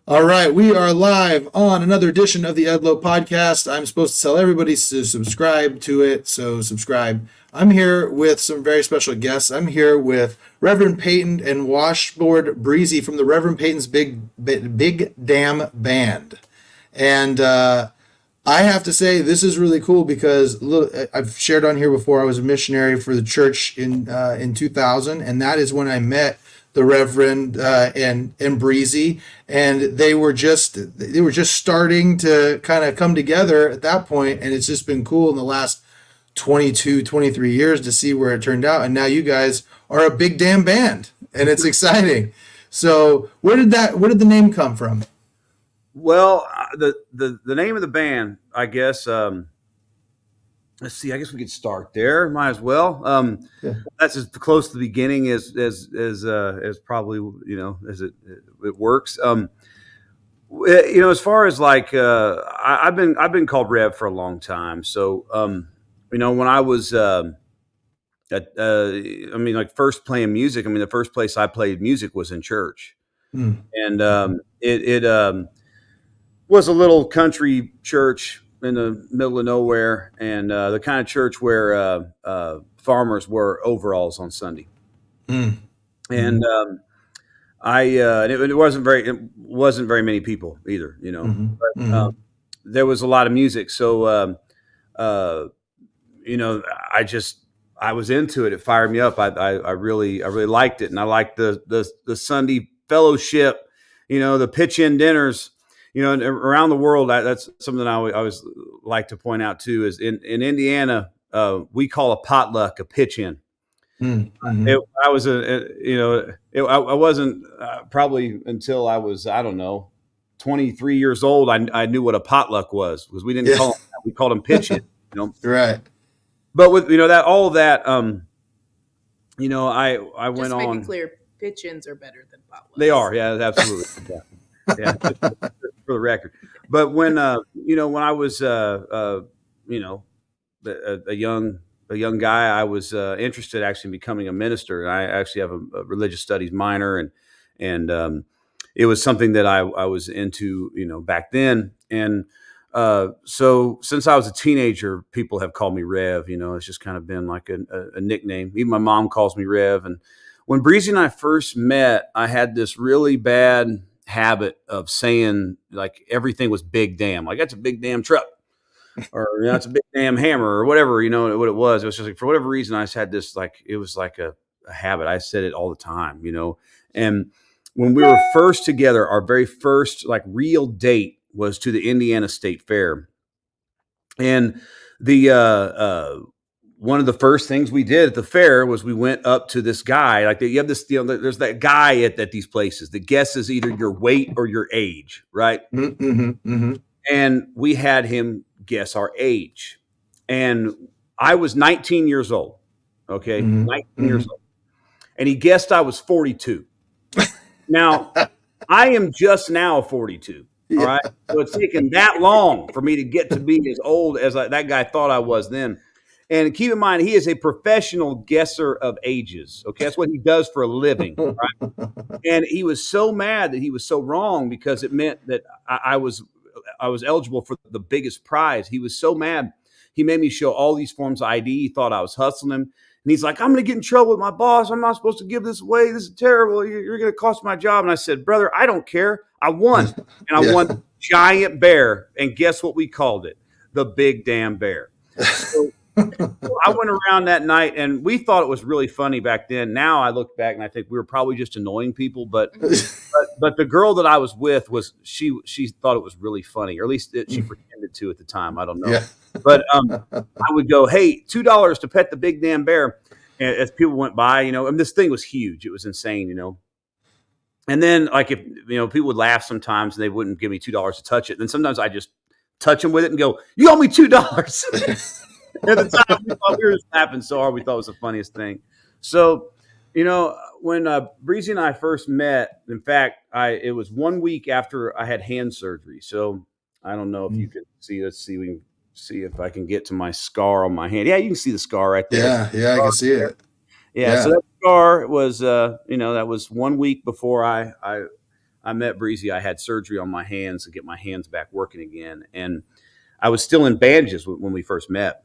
All right, we are live on another edition of the Edlow podcast. I'm supposed to tell everybody to subscribe to it, so subscribe. I'm here with some very special guests. I'm here with Reverend Peyton and Washboard Breezy from the Reverend Peyton's Big Damn Band. And I have to say, this is really cool because I've shared on here before. I was a missionary for the church in 2000, and that is when I met the Reverend and Breezy, and they were just starting to kind of come together at that point, and it's just been cool in the last 22, 23 years to see where it turned out, and now you guys are a big damn band, and it's exciting. So where did the name come from? Well, the name of the band, I guess. Let's see. I guess we could start there. Might as well. Yeah. That's as close to the beginning as probably as it works. As far as like I've been called Rev for a long time. So when I was like first playing music. The first place I played music was in church, and it was a little country church in the middle of nowhere, and the kind of church where farmers wore overalls on Sunday. And it wasn't very many people either, but there was a lot of music. So I was into it. It fired me up. I really liked it, and I liked the Sunday fellowship, the pitch-in dinners. And around the world, that's something I always like to point out too. Is in Indiana, we call a potluck a pitch-in. I wasn't probably until I was 23 years old. I knew what a potluck was because we didn't call them that. We called them pitch-in. Right. But with that all of that, I went Just on. make it clear, pitch-ins are better than potlucks. They are, yeah, absolutely. Yeah, for the record. But when when I was a young guy, I was interested actually in becoming a minister. And I actually have a religious studies minor, and it was something that I was into back then. And so since I was a teenager, people have called me Rev. It's just kind of been like a nickname. Even my mom calls me Rev. And when Breezy and I first met, I had this really bad habit of saying like everything was big damn, like that's a big damn truck, or it's a big damn hammer, or whatever. What it was. It was just like for whatever reason I just had this it was like a habit. I said it all the time, And when we were first together, our very first like real date was to the Indiana State Fair, and the one of the first things we did at the fair was we went up to this guy. Like you have this, there's that guy at these places that guesses either your weight or your age, right? And we had him guess our age. And I was 19 years old. Okay. 19 years old. And he guessed I was 42. Now, I am just now 42. All right. So it's taken that long for me to get to be as old as that guy thought I was then. And keep in mind, he is a professional guesser of ages. Okay, that's what he does for a living. Right? And he was so mad that he was so wrong because it meant that I was eligible for the biggest prize. He was so mad. He made me show all these forms of ID. He thought I was hustling him. And he's like, I'm going to get in trouble with my boss. I'm not supposed to give this away. This is terrible. You're going to cost my job. And I said, brother, I don't care. I won. And I won the giant bear. And guess what we called it? The big damn bear. So I went around that night, and we thought it was really funny back then. Now I look back, and I think we were probably just annoying people. But the girl that I was with she thought it was really funny, or at least she pretended to at the time. I don't know. Yeah. But I would go, hey, $2 to pet the big damn bear. And as people went by, and this thing was huge. It was insane, And then, like, if people would laugh sometimes, and they wouldn't give me $2 to touch it. Then sometimes I just touch them with it and go, you owe me $2. At the time, we thought we were just laughing so hard, we thought it was the funniest thing. So, when Breezy and I first met, in fact, it was 1 week after I had hand surgery. So I don't know if you can see. Let's see. We can see if I can get to my scar on my hand. Yeah, you can see the scar right there. Yeah, I can see it. Yeah. So that scar was, that was 1 week before I I met Breezy, I had surgery on my hands to get my hands back working again. And I was still in bandages when we first met.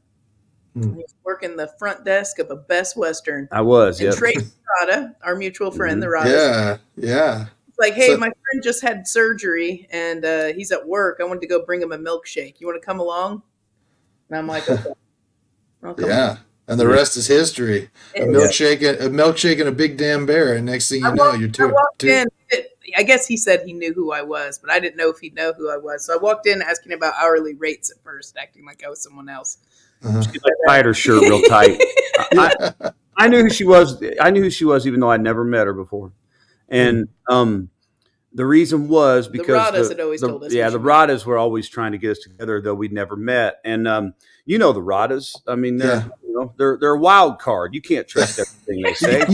He was working the front desk of a Best Western. I was, And yeah. Tracy Rada, our mutual friend, the Rada, Yeah. like, hey, So- my friend just had surgery and he's at work. I wanted to go bring him a milkshake. You want to come along? And I'm like, okay. I'll come Yeah. And the rest is history. A Yeah. milkshake and a big damn bear. And next thing you know, you're I walked in. I guess he said he knew who I was, but I didn't know if he'd know who I was. So I walked in asking about hourly rates at first, acting like I was someone else. She like tied her shirt real tight. I knew who she was. I knew who she was, even though I'd never met her before. And the reason was because the Radas had always told us. Yeah, the Radas were always trying to get us together, though we'd never met. And you know the Radas. I mean, they're a wild card. You can't trust everything they say.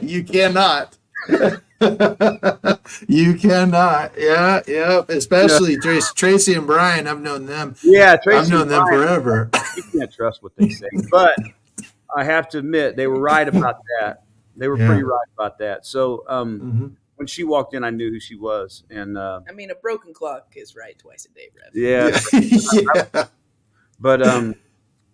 You cannot. You cannot. Yeah. Especially Tracy and Brian. I've known them. Yeah, Tracy. I've known them forever. You can't trust what they say. But I have to admit, they were right about that. They were pretty right about that. So when she walked in, I knew who she was. And I mean, a broken clock is right twice a day, Rev. Yeah. But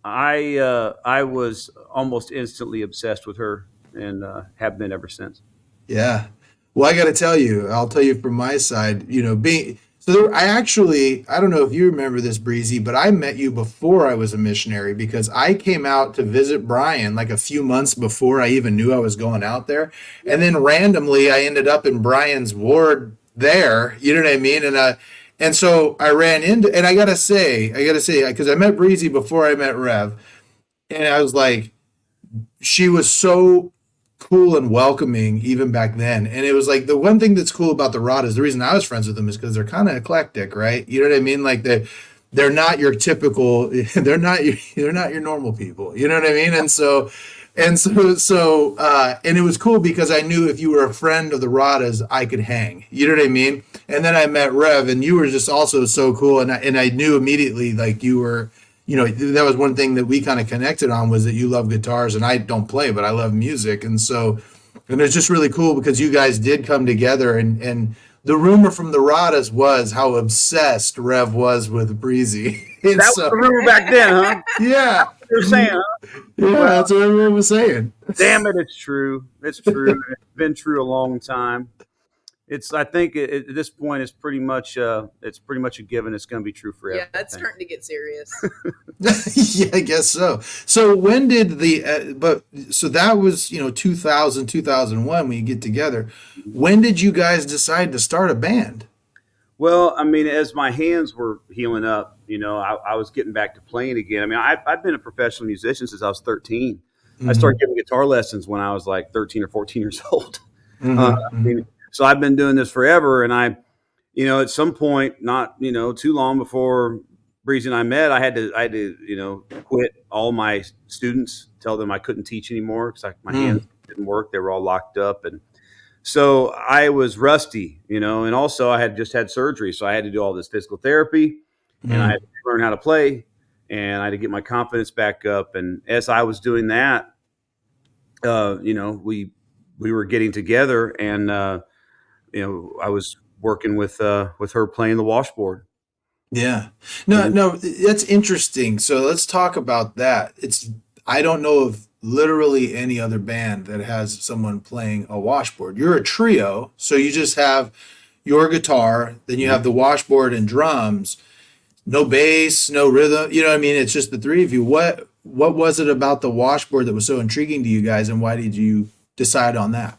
I was almost instantly obsessed with her and have been ever since. Yeah. Well, I got to tell you, I'll tell you from my side, I don't know if you remember this, Breezy, but I met you before I was a missionary because I came out to visit Brian like a few months before I even knew I was going out there. And then randomly I ended up in Brian's ward there, you know what I mean? And so I ran into, and I got to say, because I met Breezy before I met Rev, and I was like, she was so cool and welcoming even back then. And it was like the one thing that's cool about the Radas, the reason I was friends with them is because they're kind of eclectic, right? You know what I mean? Like they're not your typical, they're not your normal people. You know what I mean? And it was cool because I knew if you were a friend of the Radas, I could hang. You know what I mean? And then I met Rev, and you were just also so cool, and I knew immediately like you were. That was one thing that we kind of connected on was that you love guitars and I don't play, but I love music. And it's just really cool because you guys did come together and the rumor from the Radas was how obsessed Rev was with Breezy. That was the rumor back then, huh? Yeah. You were saying, huh? Yeah, that's what everyone was saying. Damn it, it's true. It's true. It's been true a long time. I think at this point, it's pretty much a given. It's going to be true forever. Yeah, it's starting to get serious. Yeah, I guess so. So when did so that was, 2000, 2001 when you get together. When did you guys decide to start a band? Well, I mean, as my hands were healing up, I was getting back to playing again. I mean, I've been a professional musician since I was 13. Mm-hmm. I started giving guitar lessons when I was like 13 or 14 years old. Mm-hmm. So I've been doing this forever, and at some point, not too long before Breezy and I met, I had to quit all my students, tell them I couldn't teach anymore because my hands didn't work; they were all locked up, and so I was rusty, and also I had just had surgery, so I had to do all this physical therapy, and I had to learn how to play, and I had to get my confidence back up, and as I was doing that, we were getting together, and I was working with her playing the washboard. Yeah. No, that's interesting. So let's talk about that. I don't know of literally any other band that has someone playing a washboard. You're a trio, so you just have your guitar, then you have the washboard and drums, no bass, no rhythm. You know what I mean? It's just the three of you. What was it about the washboard that was so intriguing to you guys, and why did you decide on that?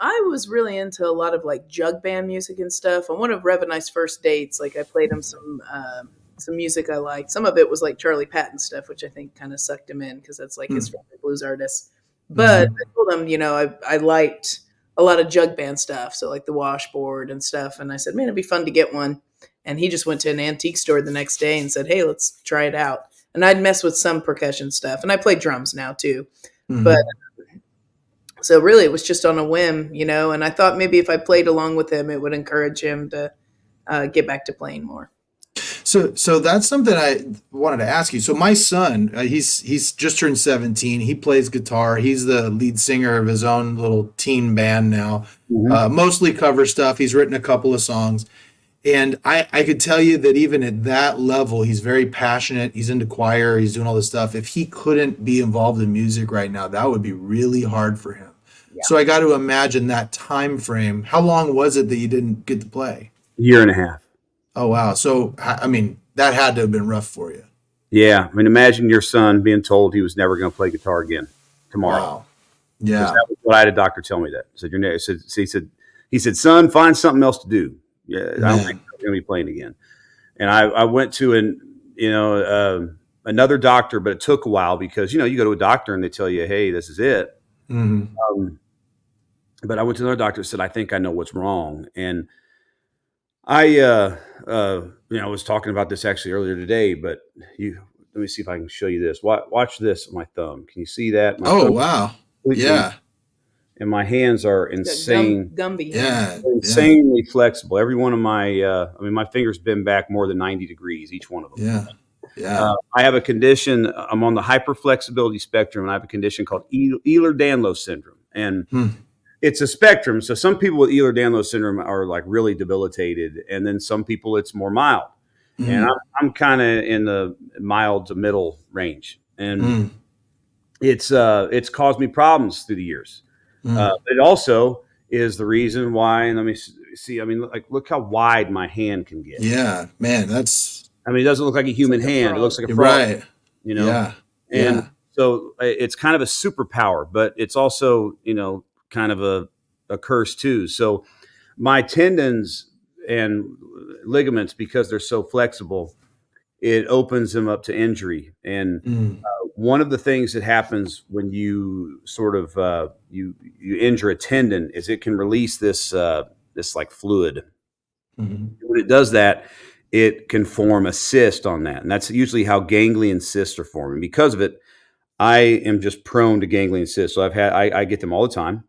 I was really into a lot of like jug band music and stuff. On one of Rev and I's first dates, like I played him some music I liked. Some of it was like Charlie Patton stuff, which I think kind of sucked him in because that's like his favorite blues artist. But I told him, I liked a lot of jug band stuff, so like the washboard and stuff. And I said, man, it'd be fun to get one. And he just went to an antique store the next day and said, hey, let's try it out. And I'd mess with some percussion stuff, and I play drums now too. But so really it was just on a whim, and I thought maybe if I played along with him, it would encourage him to get back to playing more. So that's something I wanted to ask you. So my son, he's just turned 17. He plays guitar. He's the lead singer of his own little teen band now. Mm-hmm. Mostly cover stuff. He's written a couple of songs. And I could tell you that even at that level, he's very passionate. He's into choir. He's doing all this stuff. If he couldn't be involved in music right now, that would be really hard for him. Yeah. So I got to imagine that time frame. How long was it that you didn't get to play? Year and a half. Oh, wow. So, I mean, that had to have been rough for you. Yeah. I mean, imagine your son being told he was never going to play guitar again tomorrow. Wow. Yeah. That was what I had a doctor tell me that. Said, he said, son, find something else to do. Yeah. I don't think I'm going to be playing again. And I went to another doctor, but it took a while because, you go to a doctor and they tell you, hey, this is it. Mm-hmm. But I went to another doctor and said, I think I know what's wrong. And I was talking about this actually earlier today, but let me see if I can show you this. Watch this on my thumb. Can you see that? Wow. Yeah. And my hands are insane. Gumby. Yeah. Insanely flexible. Every one of my fingers bend back more than 90 degrees, each one of them. Yeah. Yeah. I have a condition. I'm on the hyperflexibility spectrum, and I have a condition called Ehlers-Danlos syndrome. And it's a spectrum. So some people with Ehlers-Danlos syndrome are like really debilitated, and then some people it's more mild. And I'm kind of in the mild to middle range, and it's caused me problems through the years. But it also is the reason why. And let me see. I mean, look how wide my hand can get. Yeah, man, that's. I mean, it doesn't look like a human hand. It looks like a frog. Right. Yeah. And so it's kind of a superpower, but it's also kind of a curse too. So my tendons and ligaments, because they're so flexible, it opens them up to injury. And one of the things that happens when you sort of you injure a tendon is it can release this like fluid. When it does that, it can form a cyst on that, and that's usually how ganglion cysts are forming. Because of it, I am just prone to ganglion cysts. So I get them all the time.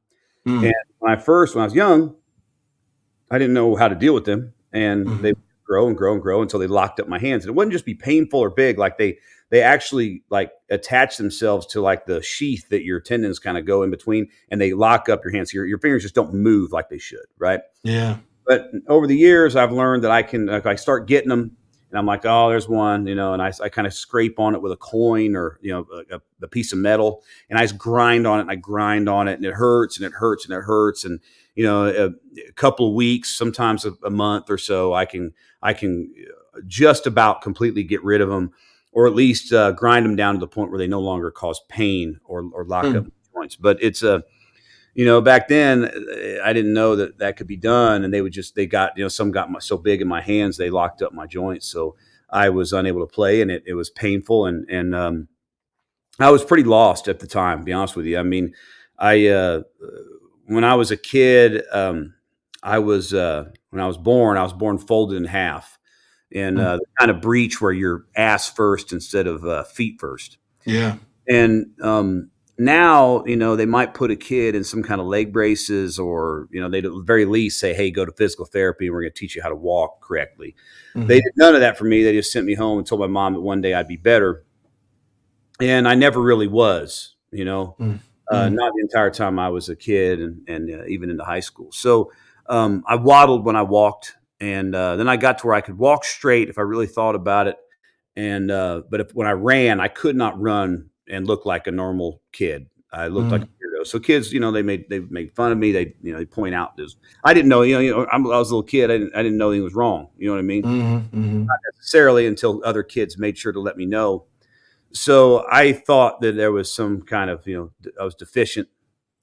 And when I was young, I didn't know how to deal with them, and they grow and grow and grow until they locked up my hands. And it wouldn't just be painful or big; like they actually like attach themselves to like the sheath that your tendons kind of go in between, and they lock up your hands. So your fingers just don't move like they should, right? Yeah. But over the years, I've learned that I can I start getting them. And I'm like, oh, there's one, and I kind of scrape on it with a coin or, a piece of metal, and I just grind on it and I grind on it, and it hurts and it hurts and it hurts. And, a couple of weeks, sometimes a month or so, I can just about completely get rid of them, or at least grind them down to the point where they no longer cause pain or lock up joints. But it's back then I didn't know that could be done, and they got some got so big in my hands they locked up my joints, so I was unable to play, and it was painful, and I was pretty lost at the time, to be honest with you. I mean, when I was a kid, when I was born folded in half, and the kind of breech where you're ass first instead of feet first. Yeah, and now, they might put a kid in some kind of leg braces, or, they'd at the very least say, hey, go to physical therapy and we're going to teach you how to walk correctly. They did none of that for me. They just sent me home and told my mom that one day I'd be better. And I never really was, not the entire time I was a kid and even into high school. So I waddled when I walked, and then I got to where I could walk straight if I really thought about it. And but when I ran, I could not run and look like a normal kid. I looked like a weirdo. So kids, they made fun of me. They point out this. I didn't know, I was a little kid. I didn't know anything was wrong. You know what I mean? Not necessarily until other kids made sure to let me know. So I thought that there was some kind of, I was deficient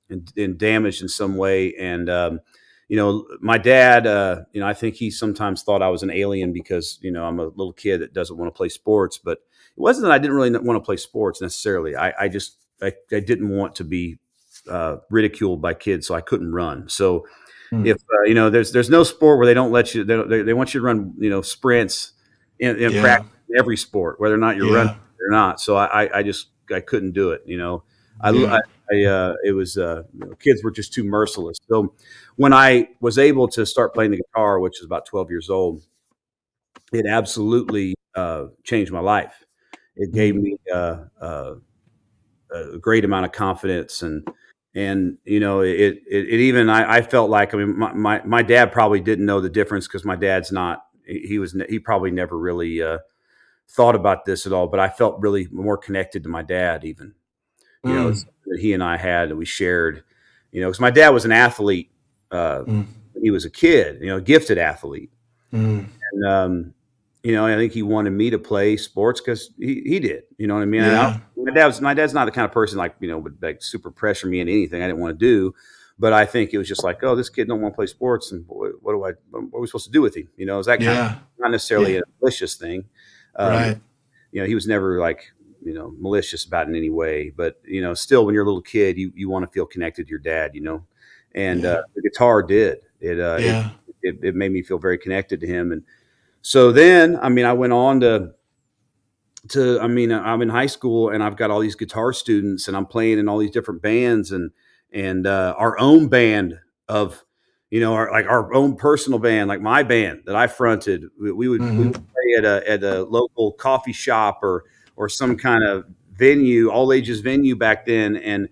and damaged in some way. And, my dad, I think he sometimes thought I was an alien because, I'm a little kid that doesn't want to play sports, but it wasn't that I didn't really want to play sports necessarily. I didn't want to be ridiculed by kids, so I couldn't run. So if there's no sport where they don't let you, they want you to run, sprints in practice in every sport, whether or not you're running or not. So I couldn't do it. It was kids were just too merciless. So when I was able to start playing the guitar, which was about 12 years old, it absolutely changed my life. It gave Mm. me a great amount of confidence, and it even I felt like, I mean, my dad probably didn't know the difference because my dad's not he probably never really thought about this at all, but I felt really more connected to my dad even. It's Mm. something that he and I had that we shared, because my dad was an athlete Mm. when he was a kid, a gifted athlete. Mm. And, I think he wanted me to play sports because he did, you know what I mean? And Yeah. my dad's not the kind of person like, would like super pressure me into anything I didn't want to do. But I think it was just like, oh, this kid don't want to play sports. And what are we supposed to do with him? Is that kind of Yeah. not necessarily Yeah. a malicious thing. Um, Right. he was never like, malicious about it in any way, but, still when you're a little kid, you want to feel connected to your dad, and, Yeah. the guitar did Yeah. it made me feel very connected to him. And so then, I mean, I went on I mean, I'm in high school and I've got all these guitar students and I'm playing in all these different bands, and our own band of, our own personal band, like my band that I fronted, we would Hmm. play at a local coffee shop or some kind of venue, all ages venue back then. And,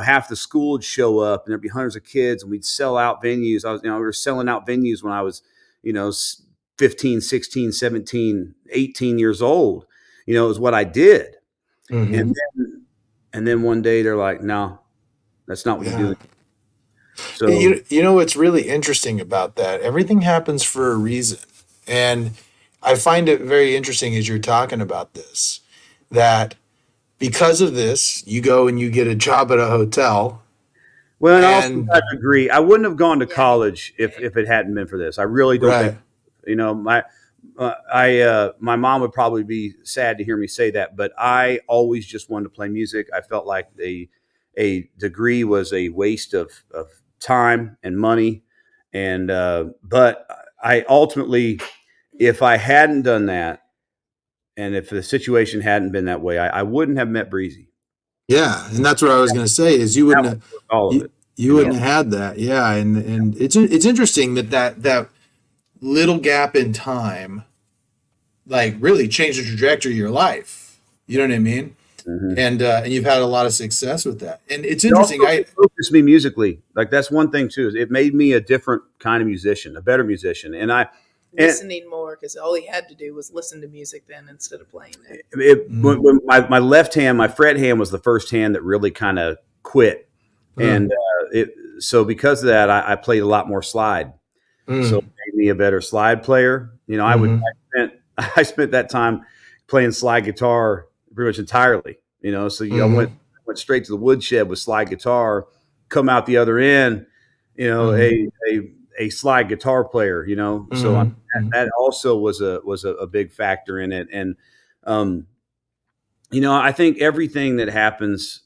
half the school would show up and there'd be hundreds of kids and we'd sell out venues. We were selling out venues when I was, you know, 15, 16, 17, 18 years old, is what I did. And Hmm. then one day they're like, no, that's not what you Yeah. do. So, You know what's really interesting about that? Everything happens for a reason. And I find it very interesting as you're talking about this that because of this, you go and you get a job at a hotel well, and I also and got to agree, I wouldn't have gone to Yeah, me college if it hadn't been for this. I really don't think, right. my mom would probably be sad to hear me say that, but I always just wanted to play music. I felt like a degree was a waste of time and money. And, but I ultimately, if I hadn't done that, and if the situation hadn't been that way, I wouldn't have met Breezy. Yeah, and that's what I was going to say is you That wouldn't was have, all of you, it, you you know? wouldn't have had that. Yeah, and it's interesting that little gap in time like really changed the trajectory of your life. You know what I mean? Mhm. And you've had a lot of success with that. And it's It interesting. also focused me musically. Like that's one thing too. Is it made me a different kind of musician, a better musician. And listening more because all he had to do was listen to music then instead of playing it. Mm. when my left hand, my fret hand was the first hand that really kind of quit, and Mm. so because of that, I played a lot more slide. So it Mm. made me a better slide player. Hmm. I spent that time playing slide guitar pretty much entirely. So I Hmm. went straight to the woodshed with slide guitar, come out the other end, Hmm. a slide guitar player. So Hmm. that also was a big factor in it. And um, I think everything that happens,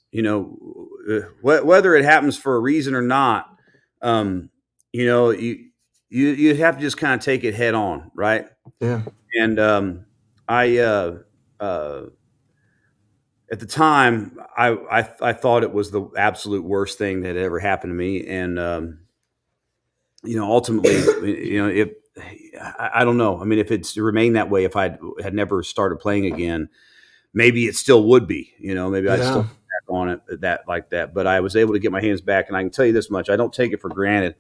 whether it happens for a reason or not, um, you know, you you have to just kind of take it head on, right? Yeah. And I uh, at the time, I thought it was the absolute worst thing that had ever happened to me, and ultimately, if I don't know, I mean, if it's remained that way, if I had never started playing again, maybe it still would be, maybe I'd still Yeah. back on it that like that. But I was able to get my hands back, and I can tell you this much: I don't take it for granted.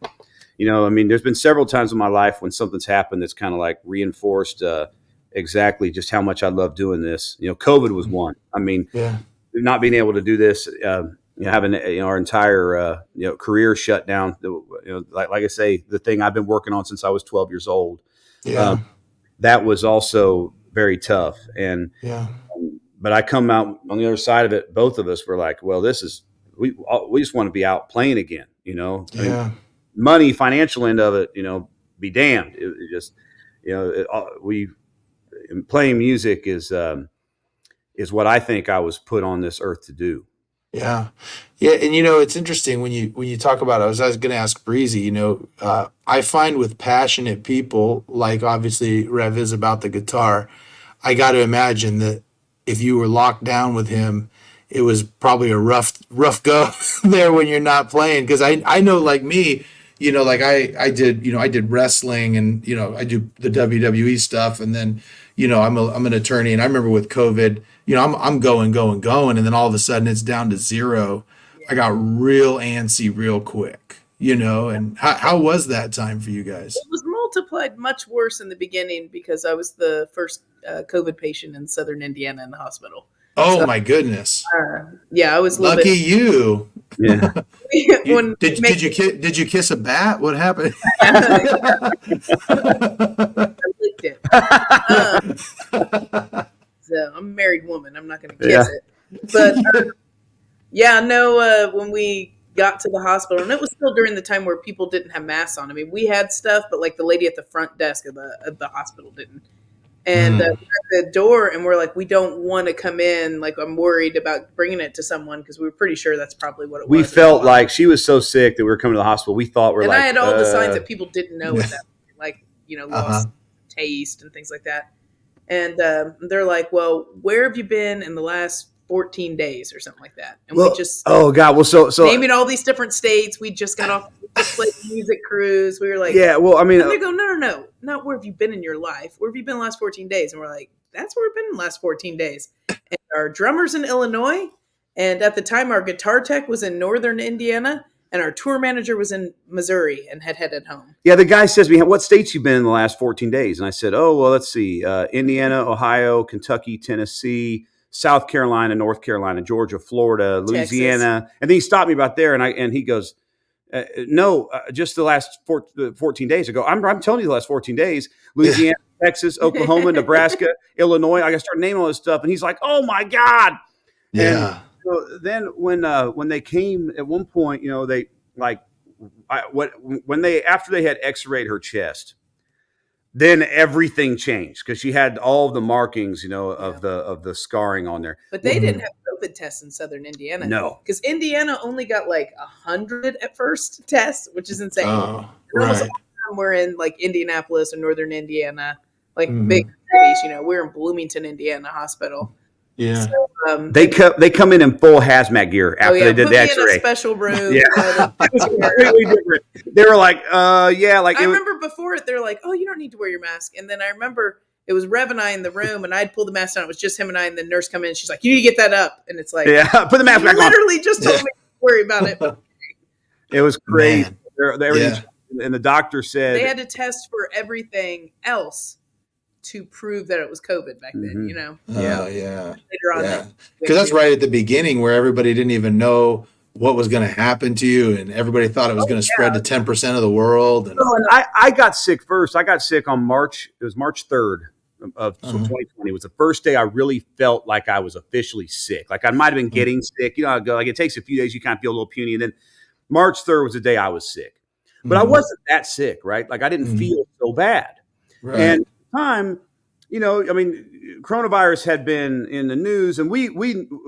I mean, there's been several times in my life when something's happened that's kind of like reinforced exactly just how much I love doing this. COVID was one. I mean, Yeah. not being able to do this, having our entire career shut down. Like I say, the thing I've been working on since I was 12 years old. Um, Yeah. that was also very tough. And Yeah. but I come out on the other side of it. Both of us were like, well, this is we just want to be out playing again. I mean, Yeah. money, financial end of it, be damned. It just, we playing music is what I think I was put on this earth to do. Yeah. Yeah. And it's interesting when you talk about it, I was going to ask Breezy, I find with passionate people, like obviously Rev is about the guitar, I got to imagine that if you were locked down with him, it was probably a rough go there when you're not playing. Cause I know like me, like I did wrestling, and I do the WWE stuff, and then I'm an attorney, and I remember with COVID, I'm going, and then all of a sudden it's down to zero. I got real antsy real quick, and how was that time for you guys? It was multiplied much worse in the beginning because I was the first COVID patient in Southern Indiana in the hospital. Oh, so, my goodness! Yeah, I was a lucky you. Yeah. Did you kiss a bat? What happened? I licked it. So I'm a married woman. I'm not going to kiss it. But when we got to the hospital, and it was still during the time where people didn't have masks on. I mean, we had stuff, but like the lady at the front desk of the hospital didn't. And we're at the door, and we're like, we don't want to come in. Like, I'm worried about bringing it to someone because we were pretty sure that's probably what it was. We felt like she was so sick that we were coming to the hospital. We thought I had all the signs that people didn't know at that point, like, lost taste and things like that. And they're like, well, where have you been in the last 14 days or something like that? And we just, oh God, well, so naming all these different states. We just got off the music cruise. We were like, yeah, well, I mean, and they go, no, not where have you been in your life? Where have you been the last 14 days? And we're like, that's where we've been in the last 14 days. And our drummer's in Illinois. And at the time, our guitar tech was in Northern Indiana. And our tour manager was in Missouri and had headed home. Yeah, the guy says to me, what states you been in the last 14 days? And I said, oh, well, let's see. Indiana, Ohio, Kentucky, Tennessee, South Carolina, North Carolina, Georgia, Florida, Louisiana. Texas. And then he stopped me about there, and he goes, no, just the last 14 days ago. I'm telling you the last 14 days, Louisiana, Texas, Oklahoma, Nebraska, Illinois. I got to start naming all this stuff. And he's like, oh, my God. Yeah. And so then when they came at one point, they after they had x-rayed her chest, then everything changed because she had all of the markings, of the scarring on there. But they didn't have COVID tests in Southern Indiana. No, because Indiana only got like 100 at first tests, which is insane. Oh, almost all the time we're in like Indianapolis or Northern Indiana, like big cities. We're in Bloomington, Indiana hospital. Yeah, so, they come in full hazmat gear after they did the X-ray. In a special room. Yeah, it was completely different. They were like, yeah, like I remember before it, they're like, oh, you don't need to wear your mask. And then I remember it was Rev and I in the room, and I'd pull the mask down. It was just him and I, and the nurse come in. And she's like, you need to get that up, and it's like, yeah, put the mask back on. Literally just told me to worry about it. It was crazy. And the doctor said they had to test for everything else to prove that it was COVID back then, Yeah. Later on, because that's right at the beginning where everybody didn't even know what was going to happen to you, and everybody thought it was going to spread to 10% of the world. And I got sick first. I got sick on March 3rd of 2020. It was the first day I really felt like I was officially sick. Like I might have been getting sick. It takes a few days. You kind of feel a little puny, and then March 3rd was the day I was sick. But I wasn't that sick, right? Like I didn't feel so bad. Right. And time, coronavirus had been in the news, and we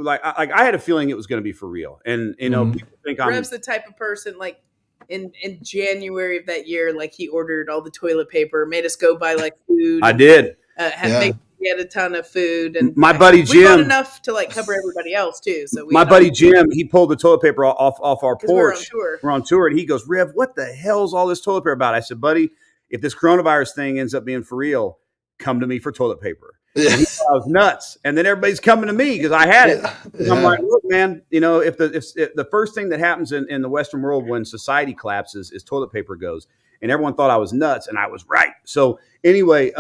I had a feeling it was going to be for real. And people think Rev's the type of person like in January of that year, like he ordered all the toilet paper, made us go buy like food. I did. He had a ton of food, and my buddy Jim, we bought enough to like cover everybody else too. So my buddy Jim, he pulled the toilet paper off our porch. We're on tour, and he goes, Rev, what the hell's all this toilet paper about? I said, buddy, if this coronavirus thing ends up being for real, come to me for toilet paper. And he thought I was nuts. And then everybody's coming to me because I had it. Yeah. I'm like, look, man, if the first thing that happens in the Western world when society collapses is toilet paper goes. And everyone thought I was nuts, and I was right. So anyway,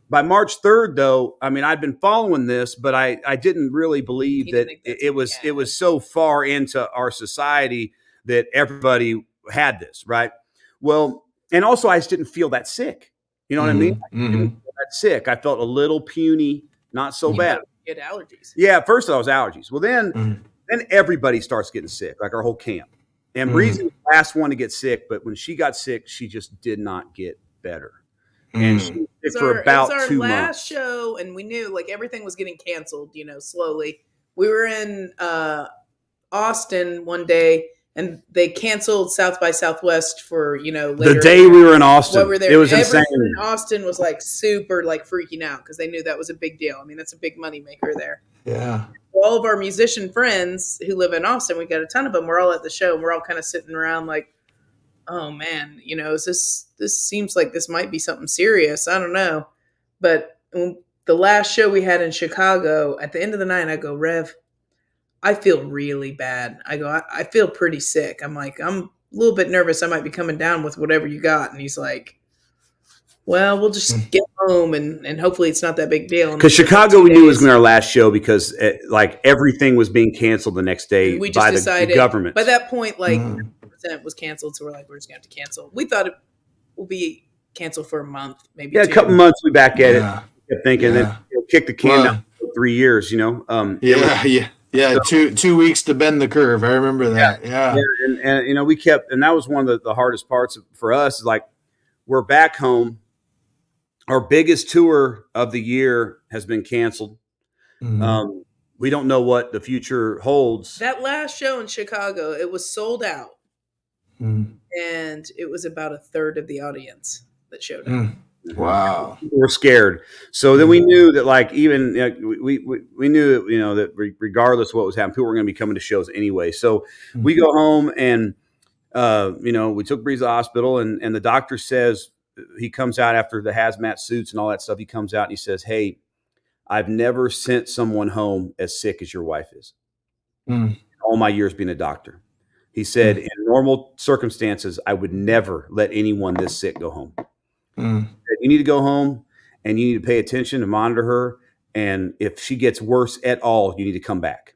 by March 3rd, though, I'd been following this, but I didn't really believe that it was so far into our society that everybody had this, right? Well, and also I just didn't feel that sick. You know what I mean? I didn't feel that sick. I felt a little puny, not so bad. You had allergies. Yeah, at first I was allergies. Well, then everybody starts getting sick, like our whole camp. And Breezy was the last one to get sick, but when she got sick, she just did not get better. And she was sick for about 2 months. It was our last show, and we knew like everything was getting canceled, slowly. We were in Austin one day, and they canceled South by Southwest for, later. The day we were in Austin. It was insane. Everyone in Austin was like super like freaking out because they knew that was a big deal. That's a big money maker there. Yeah. All of our musician friends who live in Austin, we got a ton of them. We're all at the show, and we're all kind of sitting around like, oh man, this seems like this might be something serious. I don't know. But the last show we had in Chicago, at the end of the night, I go, Rev, I feel really bad. I go, I feel pretty sick. I'm like, I'm a little bit nervous. I might be coming down with whatever you got. And he's like, well, we'll just get home and hopefully it's not that big deal. Because Chicago, we knew was going to be our last show because like everything was being canceled the next day we just by decided, the government. By that point, like 100% was canceled. So we're like, we're just going to have to cancel. We thought it will be canceled for a month, maybe a couple months. We back at it. Kept thinking, then kick the can down for 3 years. Yeah, so, 2 weeks to bend the curve. I remember that. Yeah. And we kept, and that was one of the hardest parts for us. Is like we're back home. Our biggest tour of the year has been canceled. Mm-hmm. We don't know what the future holds. That last show in Chicago, it was sold out, and it was about a third of the audience that showed up. Wow, we were scared. So then we knew that, like, even we knew that regardless of what was happening, people were going to be coming to shows anyway. So we go home and we took Breezy to the hospital, and the doctor says. He comes out after the hazmat suits and all that stuff. He comes out and he says, hey, I've never sent someone home as sick as your wife is. All my years being a doctor. He said, in normal circumstances, I would never let anyone this sick go home. You need to go home and you need to pay attention and monitor her. And if she gets worse at all, you need to come back.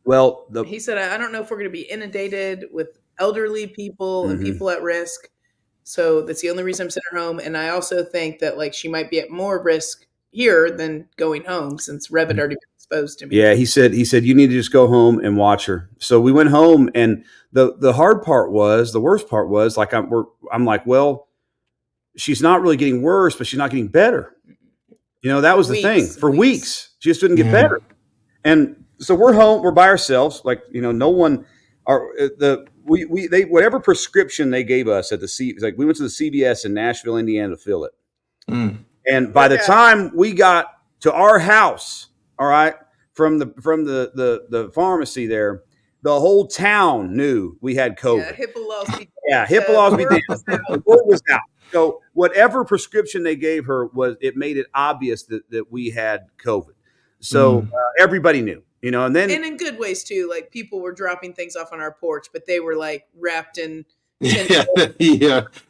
Well, he said, I don't know if we're going to be inundated with elderly people and people at risk. So that's the only reason I'm sending her home. And I also think that like she might be at more risk here than going home since Rev had already been exposed to me. Yeah, he said you need to just go home and watch her. So we went home, and the worst part was like I'm like, well, she's not really getting worse, but she's not getting better. That was the thing. For weeks, she just didn't get better. And so we're home, we're by ourselves, like no one whatever prescription they gave us at like we went to the CVS in Nashville, Indiana to fill it. And by the time we got to our house, all right, from the pharmacy there, the whole town knew we had COVID. HIPAA laws be damned. The word was out. So whatever prescription they gave her it made it obvious that we had COVID. So everybody knew. And in good ways too. Like people were dropping things off on our porch, but they were like wrapped in. They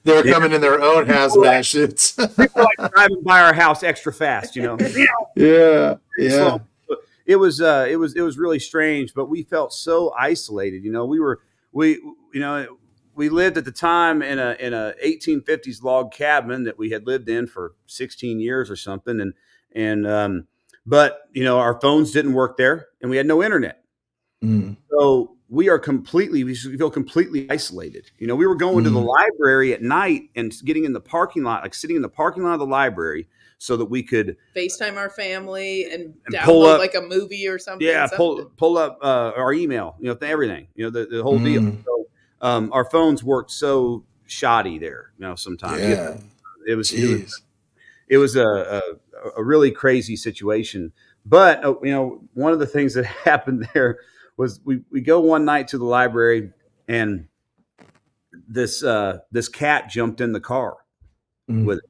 were coming in their own hazmat shits. People like driving by our house extra fast, Yeah. So it was really strange, but we felt so isolated. We lived at the time in a 1850s log cabin that we had lived in for 16 years or something, but our phones didn't work there, and we had no internet. So we feel completely isolated. We were going to the library at night and getting in the parking lot, like sitting in the parking lot of the library, so that we could FaceTime our family and pull download up, like a movie or something. Yeah, pull up our email, everything, the whole deal. So our phones worked so shoddy there, sometimes. Yeah. It was a really crazy situation. But, one of the things that happened there was we go one night to the library, and this cat jumped in the car with it.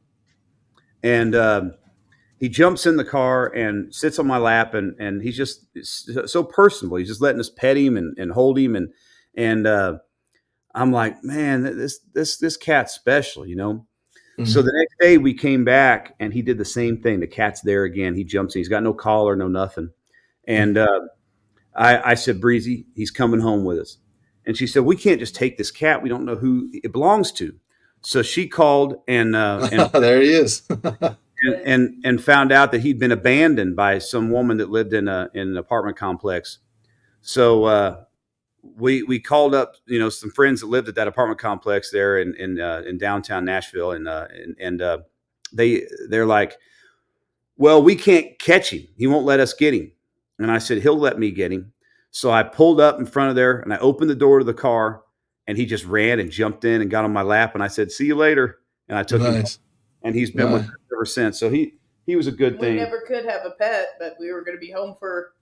And he jumps in the car and sits on my lap, and he's just so personable. He's just letting us pet him and hold him. And I'm like, man, this cat's special, So the next day we came back, and he did the same thing. The cat's there again. He jumps in. He's got no collar, no nothing. And I said, Breezy, he's coming home with us. And she said, we can't just take this cat. We don't know who it belongs to. So she called and there he is. and found out that he'd been abandoned by some woman that lived in an apartment complex. So we called up, some friends that lived at that apartment complex there in downtown Nashville, and they're like, well, we can't catch him. He won't let us get him. And I said, he'll let me get him. So I pulled up in front of there, and I opened the door to the car, and he just ran and jumped in and got on my lap. And I said, see you later. And I took him, and he's been with us ever since. So he was a good thing. We never could have a pet, but we were going to be home for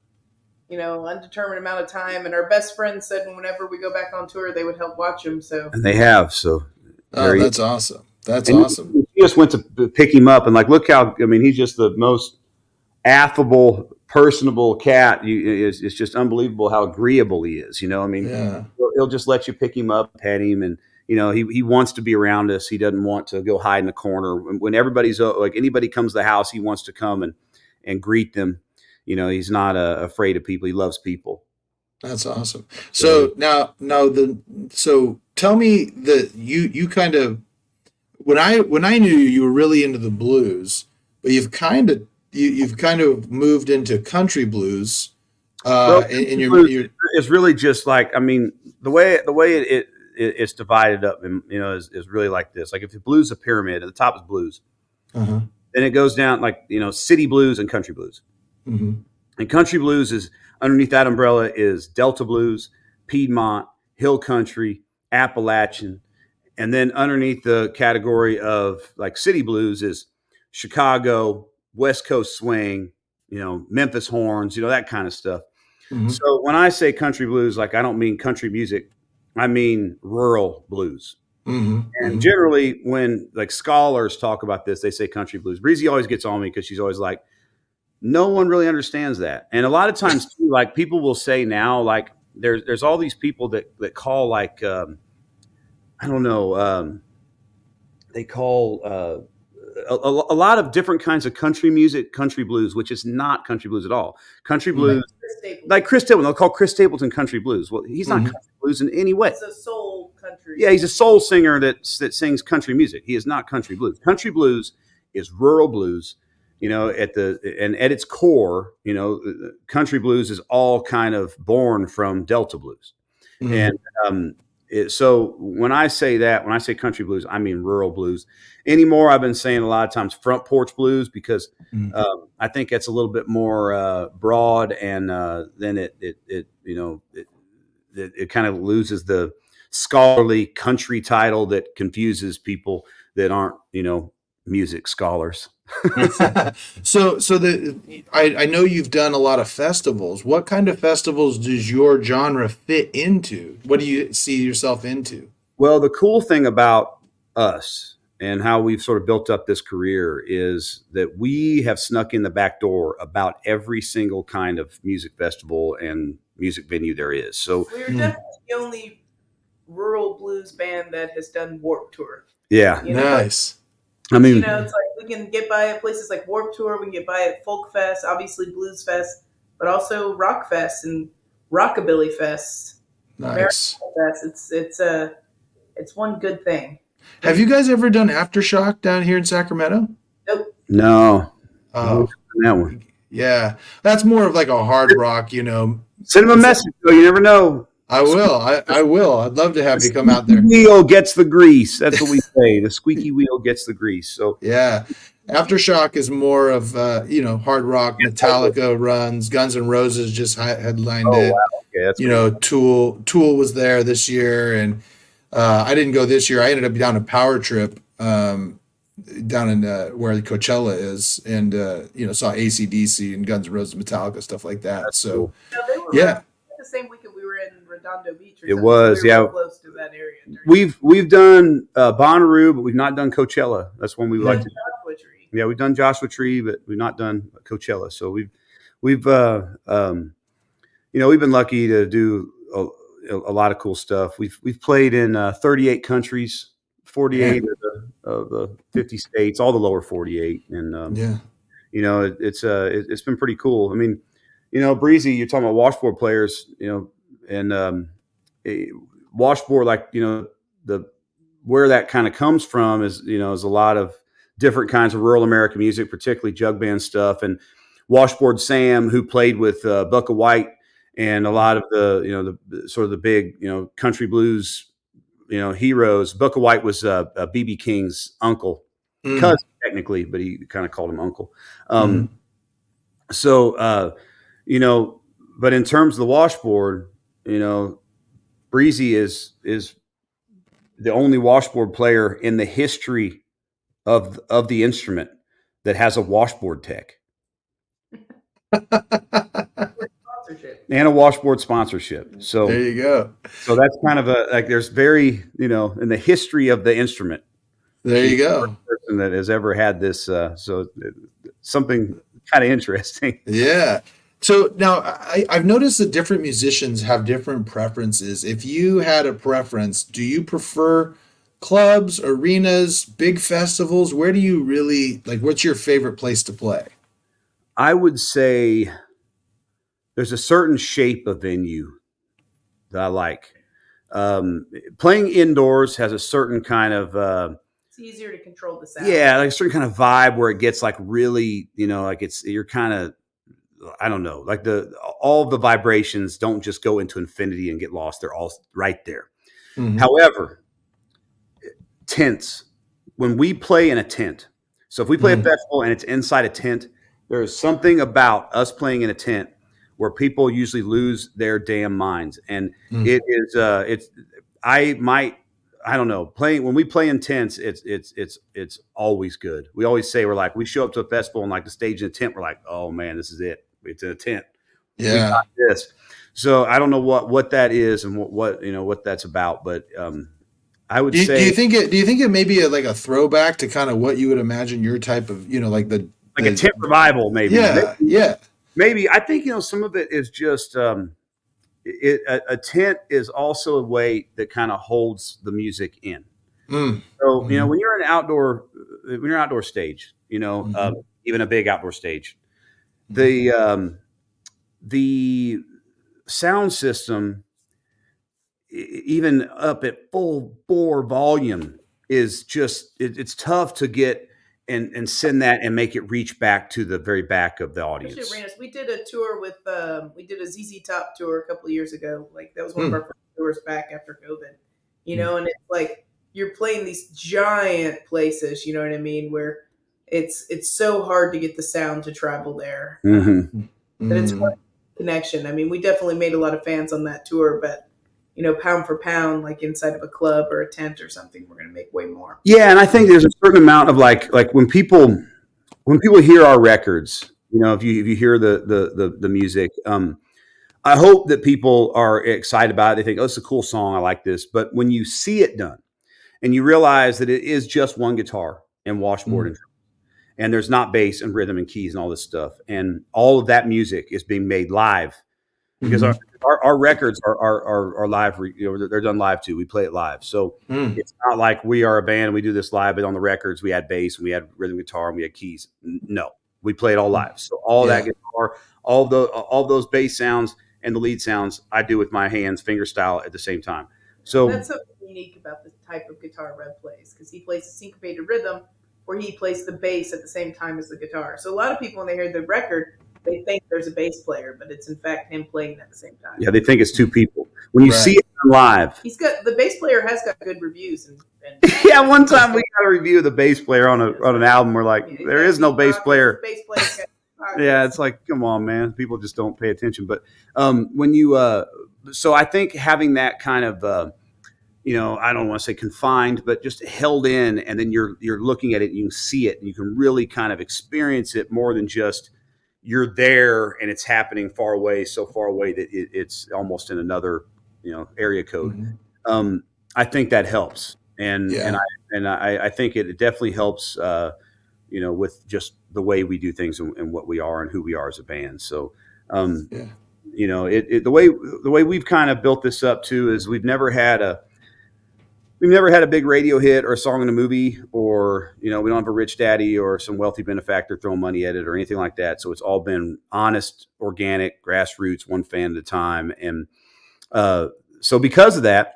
undetermined amount of time. And our best friend said whenever we go back on tour, they would help watch him. So And they have. So Oh, that's awesome. That's and awesome. he just went to pick him up, and like, look how, I mean, he's just the most affable, personable cat. It's just unbelievable how agreeable he is. I mean, Yeah. he'll just let you pick him up, pet him, and he wants to be around us. He doesn't want to go hide in the corner. When everybody's like, anybody comes to the house, he wants to come and greet them. He's not afraid of people. He loves people. That's awesome. So so tell me that you kind of, when I knew you, you were really into the blues, but you've kind of moved into country blues. Well, In your it's really just like, I mean, the way it's divided up, and is really like this. Like, if the blues is a pyramid, at the top is blues, uh-huh. then it goes down like city blues and country blues. Mm-hmm. And country blues is underneath that umbrella is Delta blues, Piedmont, Hill Country, Appalachian, and then underneath the category of like city blues is Chicago, West Coast swing, Memphis horns, that kind of stuff. Mm-hmm. So when I say country blues, like, I don't mean country music, I mean rural blues. Mm-hmm. And generally, when like scholars talk about this, they say country blues. Breezy always gets on me because she's always like, no one really understands that. And a lot of times too, like, people will say now, like, there's all these people that call, like, I don't know, they call a lot of different kinds of country music country blues, which is not country blues at all. Country blues, like Chris Stapleton, they'll call Chris Stapleton country blues. Well, he's not country blues in any way. it's a soul country. Yeah, he's a soul singer that sings country music. He is not country blues. Country blues is rural blues. At its core, country blues is all kind of born from Delta blues. Mm-hmm. And so when I say country blues, I mean rural blues. Anymore, I've been saying a lot of times front porch blues because I think it's a little bit more broad, and then it kind of loses the scholarly country title that confuses people that aren't music scholars. So I know you've done a lot of festivals. What kind of festivals does your genre fit into? What do you see yourself into? Well, the cool thing about us and how we've sort of built up this career is that we have snuck in the back door about every single kind of music festival and music venue there is. So we're definitely the only rural blues band that has done Warped Tour. Yeah. Nice. I mean, it's like we can get by at places like Warped Tour, we can get by at Folk Fest, obviously Blues Fest, but also Rock Fest and Rockabilly Fest. Nice. Fest. It's one good thing. Have you guys ever done Aftershock down here in Sacramento? Nope. No. Oh, that one. Yeah, that's more of like a hard rock, Send them a message, though. You never know. I will. I will. I'd love to have you come out there. The wheel gets the grease. That's what we say. The squeaky wheel gets the grease. So yeah, Aftershock is more of hard rock. Metallica runs. Guns N' Roses just headlined it. Wow. Okay, that's cool. Tool was there this year, and I didn't go this year. I ended up down a Power Trip down in where Coachella is, and saw AC/DC and Guns N' Roses, Metallica, stuff like that. That's so cool. The same weekend we were in Redondo Beach. It was, so we were close to that area. We've done Bonnaroo, but we've not done Coachella. That's one we would like to. Joshua Tree. Yeah, we've done Joshua Tree, but we've not done Coachella. So we've we've been lucky to do a lot of cool stuff. We've played in 38 countries, 48 of the 50 states, all the lower 48, and it's been pretty cool. I mean, Breezy, you're talking about washboard players, and washboard, like, where that kind of comes from is a lot of different kinds of rural American music, particularly jug band stuff. And Washboard Sam, who played with Bucka White and a lot of the sort of the big country blues heroes. Bucka White was BB King's uncle, cousin technically, but he kind of called him uncle. So but in terms of the washboard, Breezy is the only washboard player in the history of the instrument that has a washboard tech. and a washboard sponsorship. So There you go. So that's kind of there's very, in the history of the instrument, There you she's the go. first person that has ever had this. Something kind of interesting. Yeah. So now I've noticed that different musicians have different preferences. If you had a preference, do you prefer clubs, arenas, big festivals? Where do you really like, what's your favorite place to play? I would say there's a certain shape of venue that I like. Playing indoors has a certain kind of It's easier to control the sound. yeah, like a certain kind of vibe where it gets like really, like you're kind of, I don't know, like all the vibrations don't just go into infinity and get lost. They're all right there. Mm-hmm. However, tents, when we play in a tent, so if we play a festival and it's inside a tent, there is something about us playing in a tent where people usually lose their damn minds. And it is, I don't know, playing, when we play in tents, it's always good. We always say, we show up to a festival and like the stage in a tent, we're like, oh man, this is it. It's in a tent. Yeah. We got this. So I don't know what that is and what that's about, but I would say. Do you think it may be like a throwback to kind of what you would imagine your type of, like a tent revival, maybe. Yeah. Yeah. Maybe. I think, some of it is just, a tent is also a way that kind of holds the music in. So, when you're an outdoor stage, even a big outdoor stage, the sound system, even up at full bore volume, is just it's tough to get and send that and make it reach back to the very back of the audience. We did a tour with we did a ZZ Top tour a couple of years ago. Like that was one of our first tours back after COVID. And it's like you're playing these giant places. You know what I mean? Where it's so hard to get the sound to travel there. But it's quite a connection. I mean, we definitely made a lot of fans on that tour, but pound for pound, like inside of a club or a tent or something, we're going to make way more. Yeah, and I think there's a certain amount of like when people hear our records, if you hear the music, I hope that people are excited about it. They think, oh, it's a cool song. I like this. But when you see it done and you realize that it is just one guitar and washboard and there's not bass and rhythm and keys and all this stuff, and all of that music is being made live. Because our records are live, they're done live too. We play it live. So it's not like we are a band and we do this live, but on the records, we had bass and we had rhythm guitar and we had keys. No, we play it all live. So all that guitar, all those bass sounds and the lead sounds, I do with my hands, finger style at the same time. So that's something unique about the type of guitar Rev plays, because he plays a syncopated rhythm where he plays the bass at the same time as the guitar. So a lot of people, when they hear the record, they think there's a bass player, but it's in fact him playing at the same time. Yeah, they think it's two people. When you see it live, the bass player has got good reviews. And yeah, one time we got a review of the bass player on an album. We're like, there is no bass player. Yeah, it's like, come on, man. People just don't pay attention. But when you, so I think having that kind of, I don't want to say confined, but just held in, and then you're looking at it, and you can see it, and you can really kind of experience it more than just you're there and it's happening far away, so far away that it's almost in another, area code. I think that helps, and I think it definitely helps, with just the way we do things and what we are and who we are as a band. So, the way we've kind of built this up too is we've never had a big radio hit or a song in a movie, or, we don't have a rich daddy or some wealthy benefactor throwing money at it or anything like that. So it's all been honest, organic, grassroots, one fan at a time. And so because of that,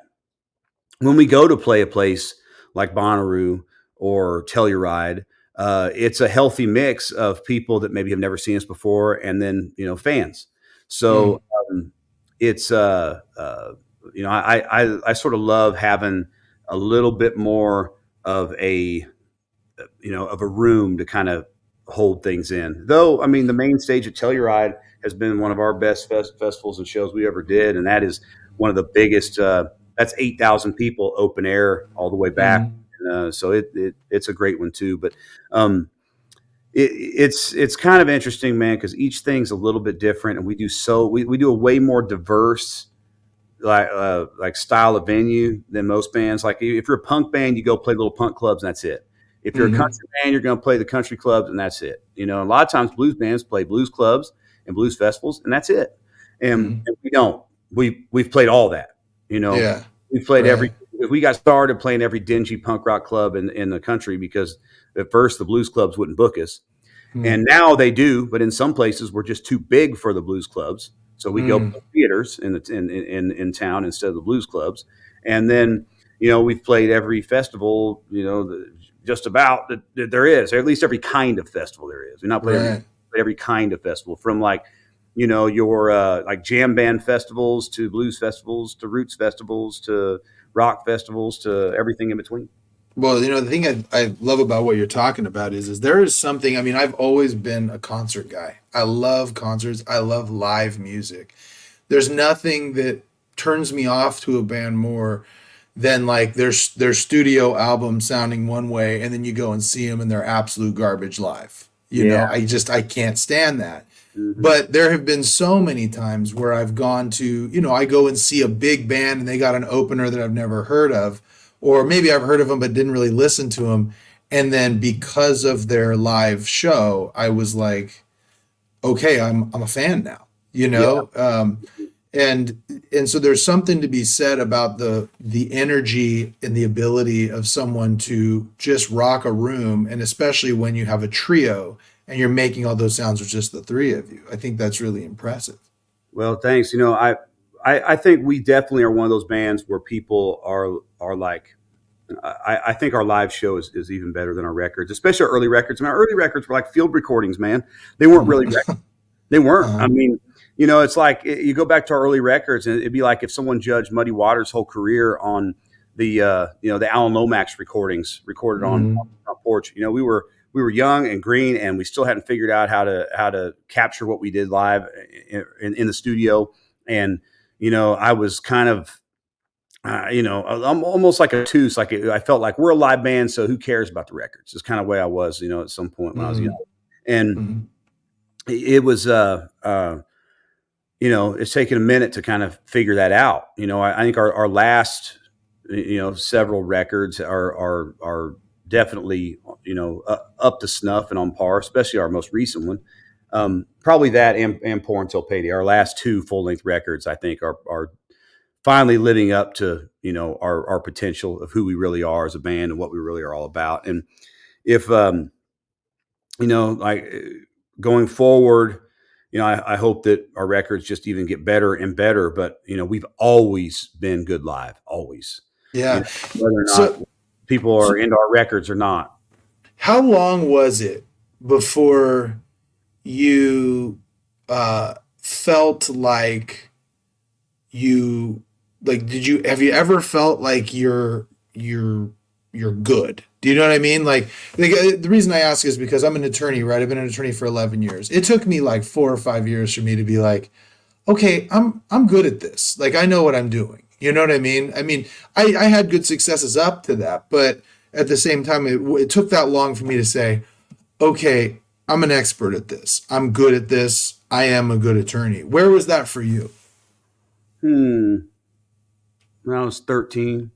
when we go to play a place like Bonnaroo or Telluride, it's a healthy mix of people that maybe have never seen us before, and then, fans. So it's, I sort of love having a little bit more of a room to kind of hold things in. Though, I mean, the main stage at Telluride has been one of our best festivals and shows we ever did. And that is one of the biggest, that's 8,000 people open air all the way back. So it's a great one too. But it's kind of interesting, man, because each thing's a little bit different, and we do a way more diverse like style of venue than most bands. Like if you're a punk band, you go play little punk clubs and that's it. If you're a country band, you're going to play the country clubs and that's it. You know, a lot of times blues bands play blues clubs and blues festivals and that's it. And we don't. We've played all that. You know, Yeah. we've played Right. we got started playing every dingy punk rock club in the country because at first the blues clubs wouldn't book us. And now they do, but in some places we're just too big for the blues clubs. So we go play theaters in town instead of the blues clubs. And then, you know, we've played every festival, you know, just about that there is, or at least every kind of festival there is. We're not playing every kind of festival, from like, you know, your like jam band festivals to blues festivals to roots festivals to rock festivals to everything in between. Well, you know, the thing I love about what you're talking about is there is something. I mean, I've always been a concert guy. I love concerts. I love live music. There's nothing that turns me off to a band more than like their studio album sounding one way, and then you go and see them and they're absolute garbage live. You know, I can't stand that. But there have been so many times where I've gone to, you know, I go and see a big band and they got an opener that I've never heard of, or maybe I've heard of them but didn't really listen to them. And then because of their live show, I was like, okay, I'm a fan now, you know? And so there's something to be said about the energy and the ability of someone to just rock a room, and especially when you have a trio and you're making all those sounds with just the three of you. I think that's really impressive. Well, thanks. You know, I think we definitely are one of those bands where people are like, I think our live show is even better than our records, especially our early records. I mean, our early records were like field recordings, man. They weren't really records. They weren't. I mean, you know, it's like you go back to our early records, and it'd be like if someone judged Muddy Waters' whole career on the you know, the Alan Lomax recordings recorded on front porch. You know, we were young and green, and we still hadn't figured out how to capture what we did live in the studio. And you know, I was kind of you know, I'm almost like a tooth. Like I felt like we're a live band, so who cares about the records? It's kind of the way I was, you know, at some point when I was young. And it was you know, it's taken a minute to kind of figure that out. You know, I think our last, you know, several records are definitely, you know, up to snuff and on par, especially our most recent one. Probably that and Pour Until Payday. Our last two full length records, I think, are finally living up to, you know, our potential of who we really are as a band and what we really are all about. And if you know, like going forward, you know, I hope that our records just even get better and better. But you know, we've always been good live, always. Yeah. You know, whether or not people are into our records or not. How long was it before you felt like have you ever felt like you're good? Do you know what I mean? Like the reason I ask is because I'm an attorney, right? I've been an attorney for 11 years. It took me like 4 or 5 years for me to be like, okay, I'm good at this. Like I know what I'm doing. You know what I mean? I mean, I had good successes up to that, but at the same time, it took that long for me to say, okay, I'm an expert at this. I'm good at this. I am a good attorney. Where was that for you? When I was 13.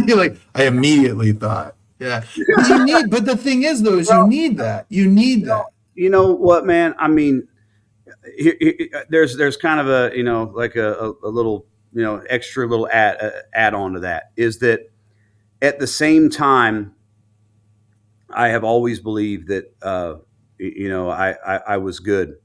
You're like, I immediately thought, yeah. But the thing is, though, is you need that. You need that. You know what, man? I mean, there's kind of a, you know, like a little, you know, extra little add on to that is that at the same time, I have always believed that, you know, I was good.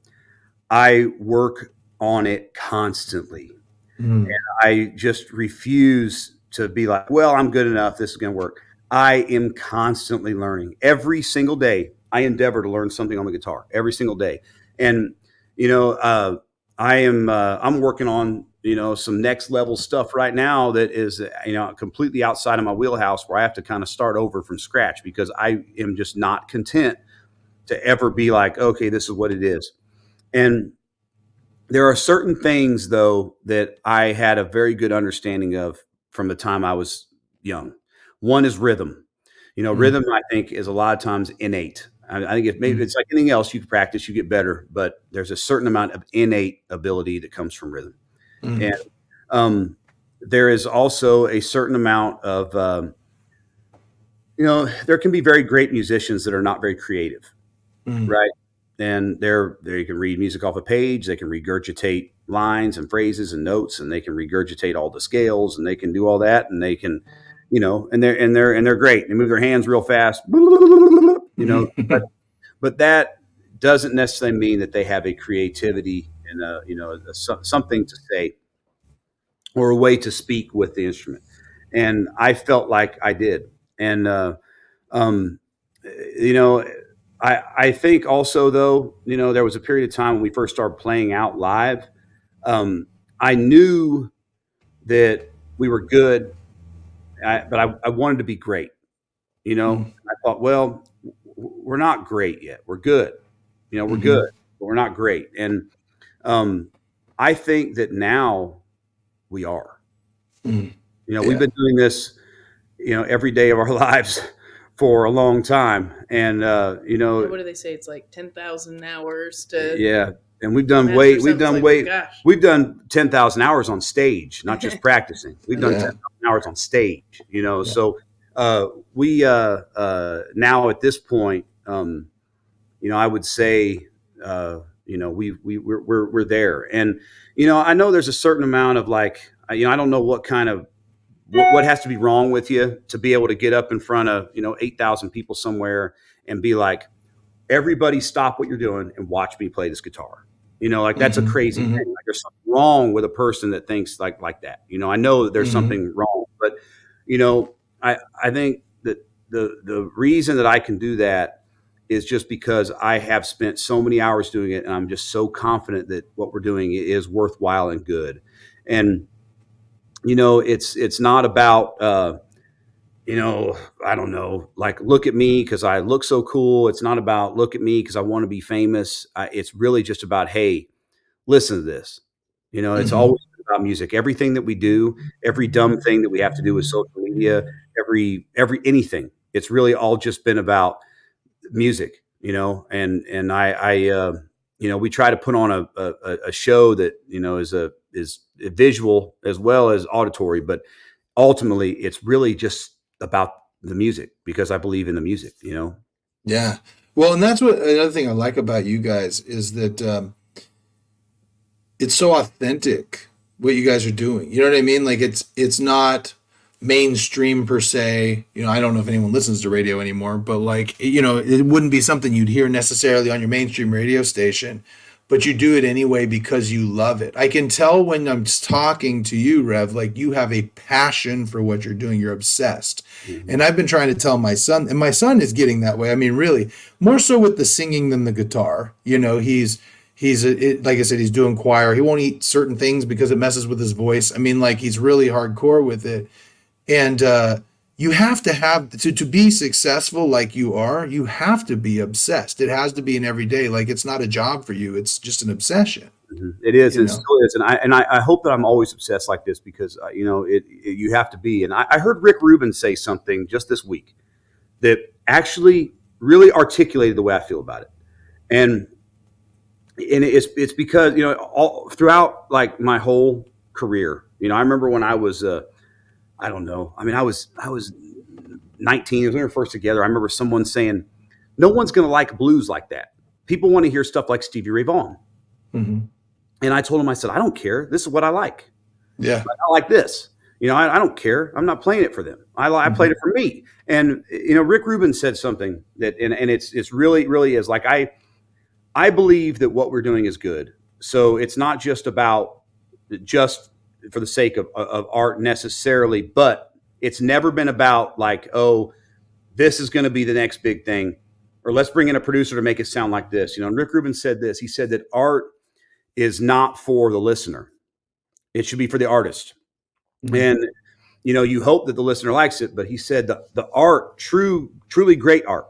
I work on it constantly. And I just refuse to be like, well, I'm good enough. This is going to work. I am constantly learning. Every single day, I endeavor to learn something on the guitar every single day. And, you know, I'm working on, you know, some next level stuff right now that is, you know, completely outside of my wheelhouse, where I have to kind of start over from scratch because I am just not content to ever be like, okay, this is what it is. And there are certain things, though, that I had a very good understanding of from the time I was young. One is rhythm. You know, rhythm, I think, is a lot of times innate. I think maybe it's like anything else. You practice, you get better, but there's a certain amount of innate ability that comes from rhythm. And there is also a certain amount of, there can be very great musicians that are not very creative, right? And they can read music off a page. They can regurgitate lines and phrases and notes, and they can regurgitate all the scales, and they can do all that, and they can, and they're great. They move their hands real fast, but that doesn't necessarily mean that they have a creativity and something to say or a way to speak with the instrument. And I felt like I did. And, um, you know, I think also though, there was a period of time when we first started playing out live. I knew that we were good, but I wanted to be great. I thought, well, we're not great yet. We're good. We're good, but we're not great. And I think that now we are. We've been doing this, every day of our lives for a long time. And, what do they say? It's like 10,000 hours to. Yeah. And we've done we've done 10,000 hours on stage, not just practicing. We've done 10,000 hours on stage, so we now at this point, I would say, we're there. And, I know there's a certain amount of like, I don't know what kind of, what has to be wrong with you to be able to get up in front of, 8,000 people somewhere and be like, everybody stop what you're doing and watch me play this guitar. That's a crazy thing. Like there's something wrong with a person that thinks like that. I know that there's something wrong, but, I think that the reason that I can do that is just because I have spent so many hours doing it, and I'm just so confident that what we're doing is worthwhile and good. And, it's not about, I don't know, like, look at me because I look so cool. It's not about look at me because I want to be famous. It's really just about, hey, listen to this. It's always about music. Everything that we do, every dumb thing that we have to do with social media, every anything. It's really all just been about music, and I we try to put on a show that, is visual as well as auditory, but ultimately it's really just about the music because I believe in the music, Yeah. Well, and that's what another thing I like about you guys is that it's so authentic what you guys are doing. You know what I mean? Like it's not mainstream per se. I don't know if anyone listens to radio anymore, but like, it wouldn't be something you'd hear necessarily on your mainstream radio station, but you do it anyway because you love it. I can tell when I'm talking to you, Rev, like you have a passion for what you're doing. You're obsessed. And I've been trying to tell my son, and my son is getting that way. I mean, really, more so with the singing than the guitar. Like I said, he's doing choir. He won't eat certain things because it messes with his voice. I mean, like he's really hardcore with it. And you have to have to be successful like you are. You have to be obsessed. It has to be an everyday. Like it's not a job for you. It's just an obsession. It is, and it still is. And I hope that I'm always obsessed like this because you have to be. And I heard Rick Rubin say something just this week that actually really articulated the way I feel about it. And it's because all throughout like my whole career, I remember when I was I don't know. I mean, I was 19. When we were first together, I remember someone saying, "No one's going to like blues like that. People want to hear stuff like Stevie Ray Vaughan." And I told him, I said, "I don't care. This is what I like. Yeah, I like this. I don't care. I'm not playing it for them. I played it for me." And Rick Rubin said something that, and it's really is like I believe that what we're doing is good. So it's not just about just for the sake of art necessarily, but it's never been about like, oh, this is going to be the next big thing, or let's bring in a producer to make it sound like this. And Rick Rubin said this. He said that art is not for the listener. It should be for the artist. And, you hope that the listener likes it, but he said the art, truly great art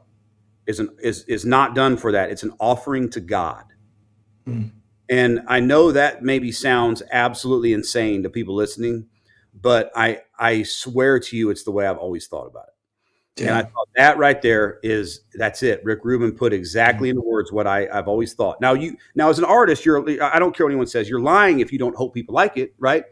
is not done for that. It's an offering to God. And I know that maybe sounds absolutely insane to people listening, but I swear to you, it's the way I've always thought about it. And I thought that right there that's it. Rick Rubin put exactly into words what I've always thought. Now as an artist, I don't care what anyone says, you're lying if you don't hope people like it, right?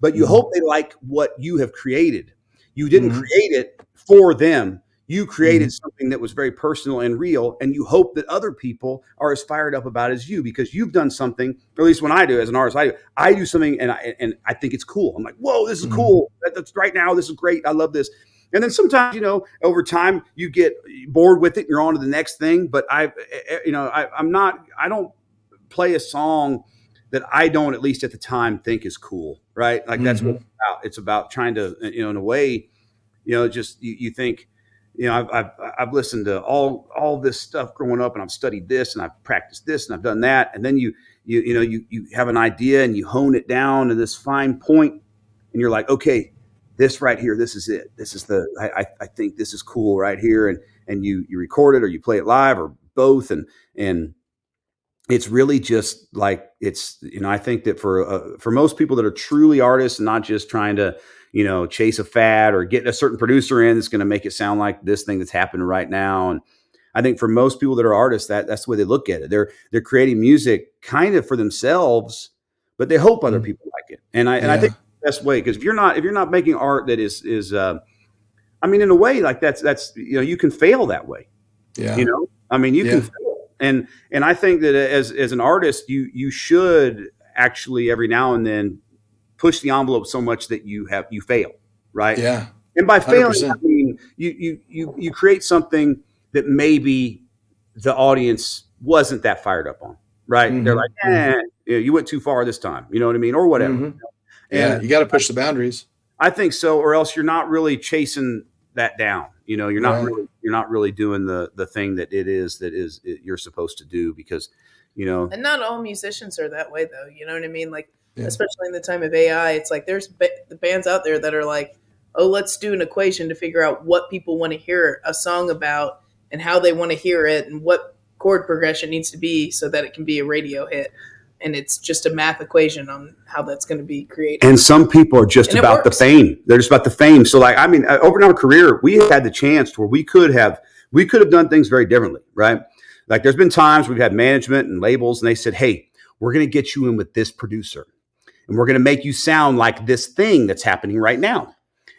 But you hope they like what you have created. You didn't create it for them. You created something that was very personal and real, and you hope that other people are as fired up about it as you, because you've done something, or at least when I do as an artist, I do something and I think it's cool. I'm like, whoa, this is cool. That's right now. This is great. I love this. And then sometimes, over time you get bored with it and you're on to the next thing. But I don't play a song that I don't, at least at the time, think is cool. Right. Like that's what it's about. It's about trying to, in a way, just you think, I've listened to all this stuff growing up, and I've studied this and I've practiced this and I've done that. And then you have an idea and you hone it down to this fine point, and you're like, okay, this right here, this is it. This is I think this is cool right here. And you record it, or you play it live, or both. And it's really just like, I think that for most people that are truly artists, and not just trying to, chase a fad or get a certain producer in that's going to make it sound like this thing that's happening right now. And I think for most people that are artists, that's the way they look at it. They're creating music kind of for themselves, but they hope other people like it. And I think best way, because if you're not making art that is in a way, like that's you can fail that way. You can fail. And I think that as an artist, you should actually every now and then push the envelope so much that you fail, right? And by failing, 100%. I mean you create something that maybe the audience wasn't that fired up on, right? They're like, you went too far this time, you know what I mean, or whatever. And you got to push the boundaries. I think so, or else you're not really chasing that down. You're not really doing the thing that you're supposed to do, because, And not all musicians are that way, though. You know what I mean? Like, especially in the time of AI, it's like there's the bands out there that are like, oh, let's do an equation to figure out what people want to hear a song about and how they want to hear it and what chord progression needs to be so that it can be a radio hit. And it's just a math equation on how that's going to be created. And some people are just about the fame. They're just about the fame. So like, over in our career, we had the chance to where we could have done things very differently, right? Like there's been times we've had management and labels, and they said, hey, we're going to get you in with this producer, and we're going to make you sound like this thing that's happening right now.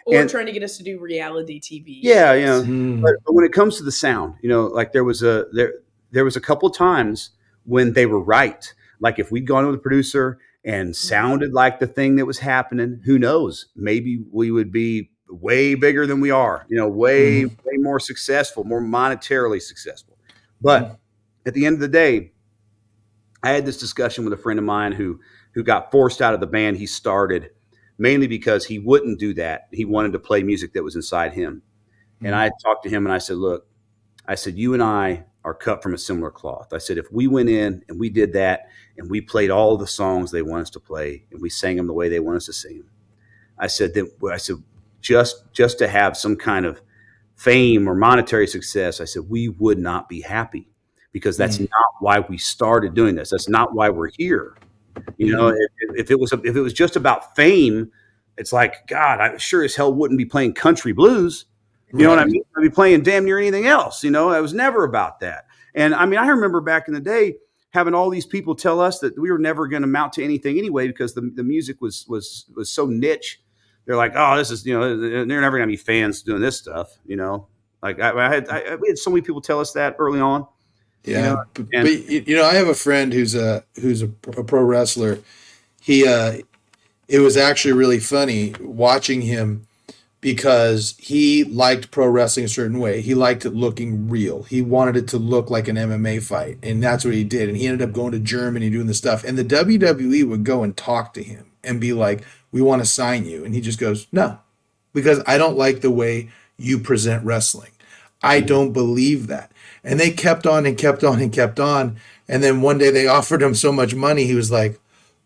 Or trying to get us to do reality TV. Yeah. But when it comes to the sound, like there was a couple of times when they were right. Like if we'd gone with a producer and sounded like the thing that was happening, who knows? Maybe we would be way bigger than we are, way more successful, more monetarily successful. But at the end of the day, I had this discussion with a friend of mine who got forced out of the band he started, mainly because he wouldn't do that. He wanted to play music that was inside him. And I talked to him and I said, look, you and I are cut from a similar cloth. I said, if we went in and we did that and we played all the songs they want us to play and we sang them the way they want us to sing them, I said, just to have some kind of fame or monetary success, I said, we would not be happy, because that's not why we started doing this. That's not why we're here. If it was just about fame, it's like, God, I sure as hell wouldn't be playing country blues. You know what I mean? I'd be playing damn near anything else. It was never about that. And I remember back in the day having all these people tell us that we were never going to amount to anything anyway, because the music was so niche. They're like, oh, this is, they're never going to be fans doing this stuff. Like we had so many people tell us that early on. Yeah. But I have a friend who's a pro wrestler. It was actually really funny watching him, because he liked pro wrestling a certain way. He liked it looking real. He wanted it to look like an MMA fight, and that's what he did. And he ended up going to Germany doing the stuff. And the WWE would go and talk to him and be like, we want to sign you. And he just goes, no, because I don't like the way you present wrestling. I don't believe that. And they kept on and kept on and kept on. And then one day they offered him so much money, he was like,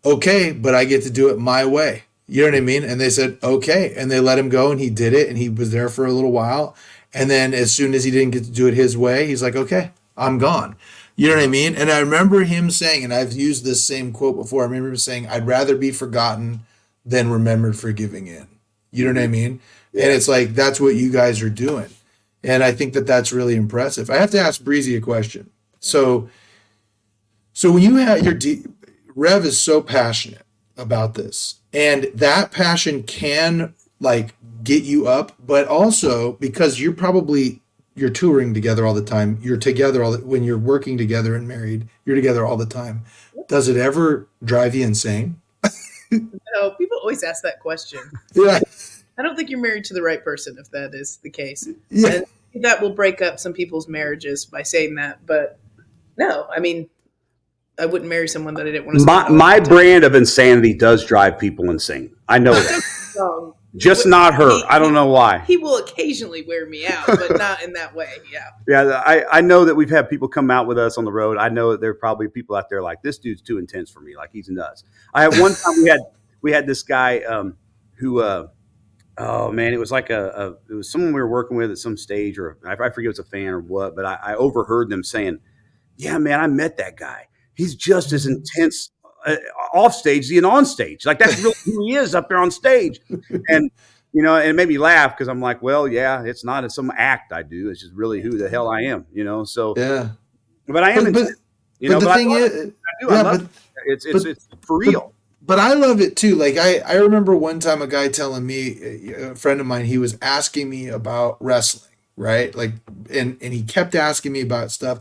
okay, but I get to do it my way. You know what I mean? And they said, okay. And they let him go, and he did it, and he was there for a little while. And then as soon as he didn't get to do it his way, he's like, okay, I'm gone. You know what I mean? And I remember him saying, and I've used this same quote before, I remember him saying, I'd rather be forgotten than remembered for giving in. You know what I mean? Yeah. And it's like, that's what you guys are doing. And I think that that's really impressive. I have to ask Breezy a question. So when you have Rev is so passionate about this, and that passion can like get you up, but also because you're touring together all the time, you're together when you're working together and married, you're together all the time. Does it ever drive you insane? No, people always ask that question. Yeah. I don't think you're married to the right person if that is the case. Yeah. And that will break up some people's marriages by saying that. But no, I mean, I wouldn't marry someone that I didn't want to spend My brand of insanity does drive people insane. I know that. Just not her. I don't know why. He will occasionally wear me out, but not in that way. Yeah. Yeah, I know that we've had people come out with us on the road. I know that there are probably people out there like, this dude's too intense for me. Like, he's nuts. I had one time we had this guy who oh man, it was like it was someone we were working with at some stage, or I forget if it was a fan or what, but I overheard them saying, "Yeah, man, I met that guy. He's just as intense off stage as on stage. Like, that's really who he is up there on stage." And and it made me laugh because I'm like, well, yeah, it's not some act I do. It's just really who the hell I am. So Yeah. but I am. But the thing is, I love it. It's for real. But I love it too. Like I remember one time a guy telling me, a friend of mine, he was asking me about wrestling, right? Like, and he kept asking me about stuff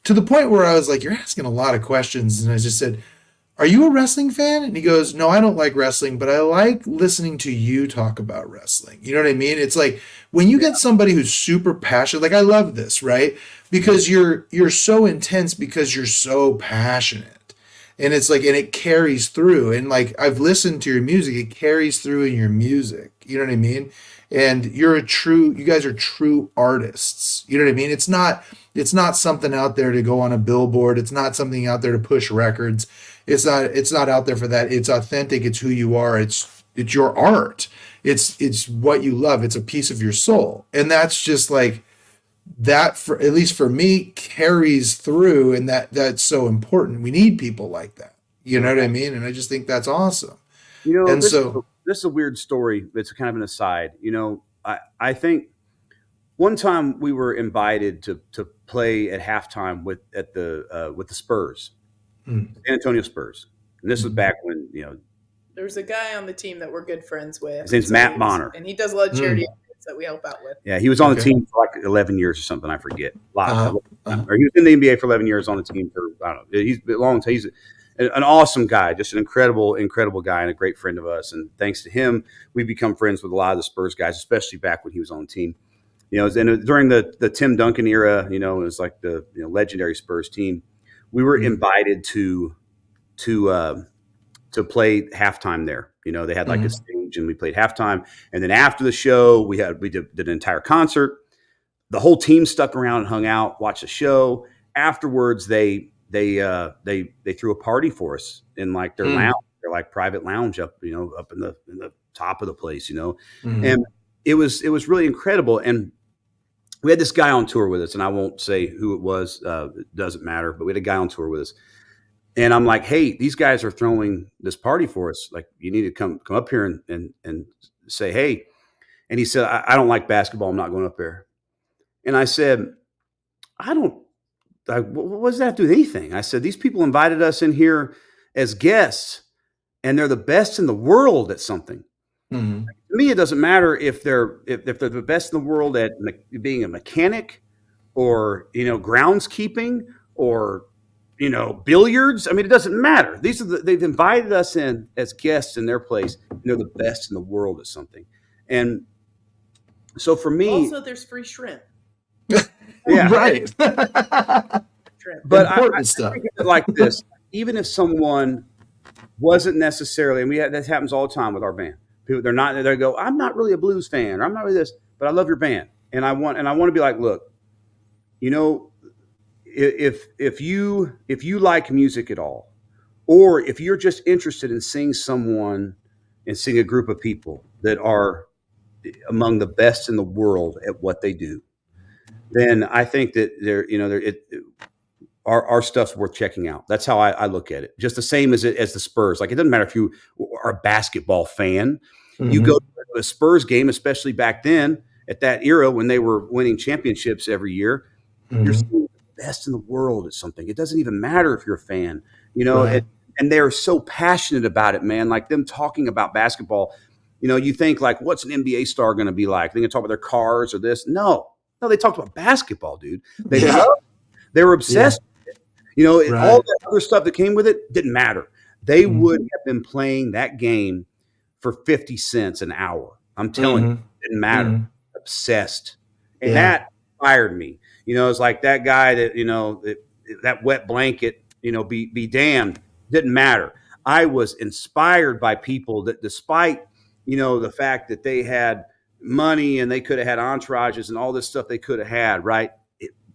to the point where I was like, you're asking a lot of questions. And I just said, are you a wrestling fan? And he goes, no, I don't like wrestling, but I like listening to you talk about wrestling. You know what I mean? It's like when you get somebody who's super passionate, like I love this, right? Because you're so intense because you're so passionate. And it's like, and it carries through. And like, I've listened to your music, it carries through in your music. You know what I mean? And you guys are true artists. You know what I mean? It's not something out there to go on a billboard. It's not something out there to push records. It's not out there for that. It's authentic. It's who you are. It's your art. It's what you love. It's a piece of your soul. And that's just like, that, for at least for me, carries through, and that's so important. We need people like that. You know what I mean? And I just think that's awesome. And this is a weird story. It's kind of an aside. I think one time we were invited to play at halftime with the Spurs, San Antonio Spurs. And this was back when there was a guy on the team that we're good friends with. His name's Matt Bonner, and he does a lot of charity that we help out with. Yeah, he was on the team for like 11 years or something. I forget. Or he was in the NBA for 11 years on the team for, I don't know. He's long. He's an awesome guy, just an incredible guy, and a great friend of us. And thanks to him, we've become friends with a lot of the Spurs guys, especially back when he was on the team. And during the Tim Duncan era, it was like the legendary Spurs team. We were invited to play halftime there. They had like a stage, and we played halftime. And then after the show, we did an entire concert. The whole team stuck around and hung out, watched the show. Afterwards, they threw a party for us in like their lounge, their like private lounge up in the top of the place, and it was really incredible. And we had this guy on tour with us, and I won't say who it was. It doesn't matter, but we had a guy on tour with us. And I'm like, hey, these guys are throwing this party for us. Like, you need to come up here and say, hey. And he said, I don't like basketball. I'm not going up there. And I said, what does that have to do with anything? I said, these people invited us in here as guests, and they're the best in the world at something. To me, it doesn't matter if they're the best in the world at being a mechanic, or groundskeeping, or billiards. I mean, it doesn't matter. They've invited us in as guests in their place, and they're the best in the world at something. And so for me, also there's free shrimp. Yeah, right. But important stuff like this. Even if someone wasn't necessarily, and that happens all the time with our band. People, they go, I'm not really a blues fan, or I'm not really this, but I love your band, and I want to be like, look, if you like music at all, or if you're just interested in seeing a group of people that are among the best in the world at what they do, then I think that our stuff's worth checking out. That's how I look at it. Just the same as the Spurs. Like, it doesn't matter if you are a basketball fan. You go to a Spurs game, especially back then, at that era when they were winning championships every year, you're seeing the best in the world at something. It doesn't even matter if you're a fan, Right. and they're so passionate about it, man. Like them talking about basketball, you think like, what's an NBA star going to be like? They're going to talk about their cars or this. No, they talked about basketball, dude. They were obsessed. All that other stuff that came with it didn't matter. They would have been playing that game for 50 cents an hour. I'm telling you, it didn't matter. Obsessed. And that inspired me. It's like that guy that, that wet blanket, be damned. Didn't matter. I was inspired by people that despite, the fact that they had money and they could have had entourages and all this stuff they could have had, right?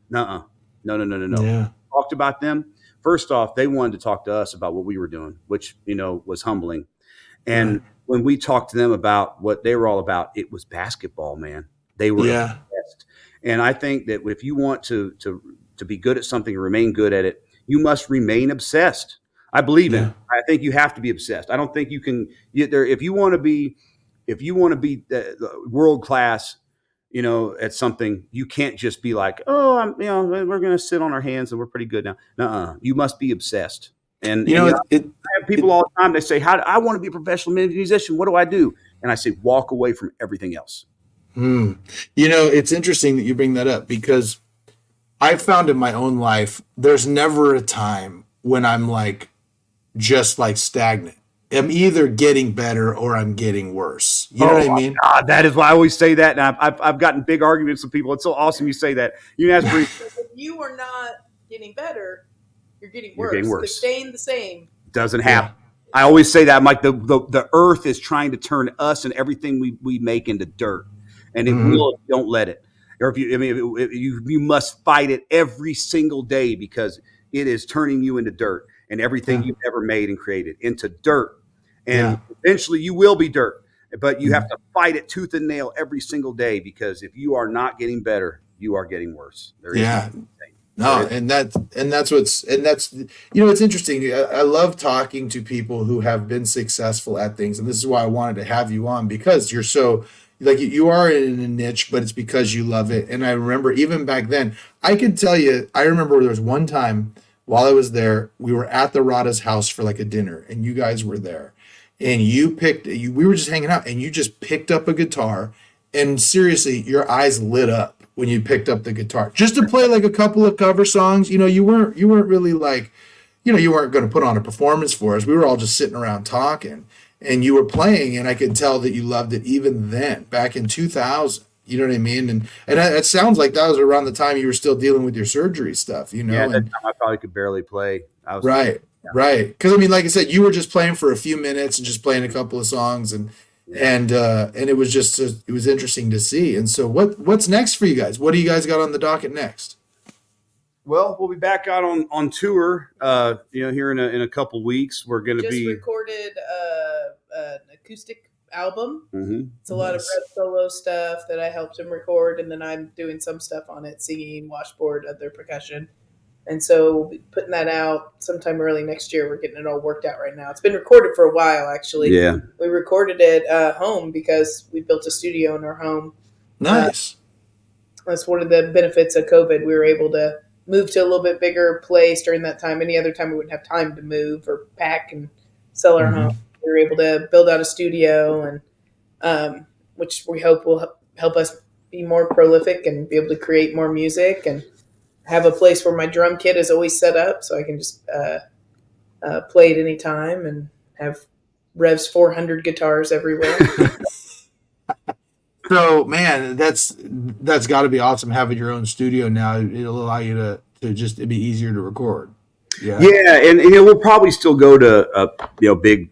No. Yeah. Talked about them. First off, they wanted to talk to us about what we were doing, which, was humbling. And when we talked to them about what they were all about, it was basketball, man. They were obsessed. And I think that if you want to be good at something and remain good at it, you must remain obsessed. I believe in it. I think you have to be obsessed. I don't think you can get there. If you want to be world class, at something, you can't just be like, oh, we're going to sit on our hands and we're pretty good now. Nuh-uh. You must be obsessed. And I have people all the time, they say, I want to be a professional musician. What do I do? And I say, walk away from everything else. It's interesting that you bring that up because I've found in my own life, there's never a time when I'm like, just like stagnant. I'm either getting better or I'm getting worse. You know what I mean? God, that is why I always say that. And I've gotten big arguments with people. It's so awesome you say that. You ask Breezy. If you are not getting better, you're getting worse. You're getting worse. They're staying the same. Doesn't happen. I always say that. I'm like, the earth is trying to turn us and everything we make into dirt. And it will if you don't let it. Or if you must fight it every single day because it is turning you into dirt and everything you've ever made and created into dirt. And eventually you will be dirt, but you have to fight it tooth and nail every single day because if you are not getting better, you are getting worse. It's interesting. I love talking to people who have been successful at things. And this is why I wanted to have you on because you're so like you are in a niche, but it's because you love it. And I remember even back then, I could tell you, I remember there was one time while I was there, we were at the Rada's house for like a dinner and you guys were there. And we were just hanging out and you just picked up a guitar and seriously, your eyes lit up when you picked up the guitar just to play like a couple of cover songs. You weren't really like, you weren't going to put on a performance for us. We were all just sitting around talking and you were playing and I could tell that you loved it even then back in 2000. You know what I mean? And it sounds like that was around the time you were still dealing with your surgery stuff, Yeah, at that time I probably could barely play. Right. Because I mean, like I said, you were just playing for a few minutes and just playing a couple of songs, and it was just it was interesting to see. And so, what's next for you guys? What do you guys got on the docket next? Well, we'll be back out on tour. Here in a couple weeks, we're going to be recorded an acoustic album. Mm-hmm. It's a lot of Rev solo stuff that I helped him record, and then I'm doing some stuff on it, singing, washboard, other percussion. And so we'll be putting that out sometime early next year. We're getting it all worked out right now. It's been recorded for a while, actually. Yeah. We recorded it home because we built a studio in our home. Nice. That's one of the benefits of COVID. We were able to move to a little bit bigger place during that time. Any other time we wouldn't have time to move or pack and sell our home. We were able to build out a studio, and which we hope will help us be more prolific and be able to create more music and have a place where my drum kit is always set up so I can just play at any time and have Rev's 400 guitars everywhere. So, man, that's got to be awesome having your own studio now. It'll allow you to just it'd be easier to record. Yeah, and we'll probably still go to big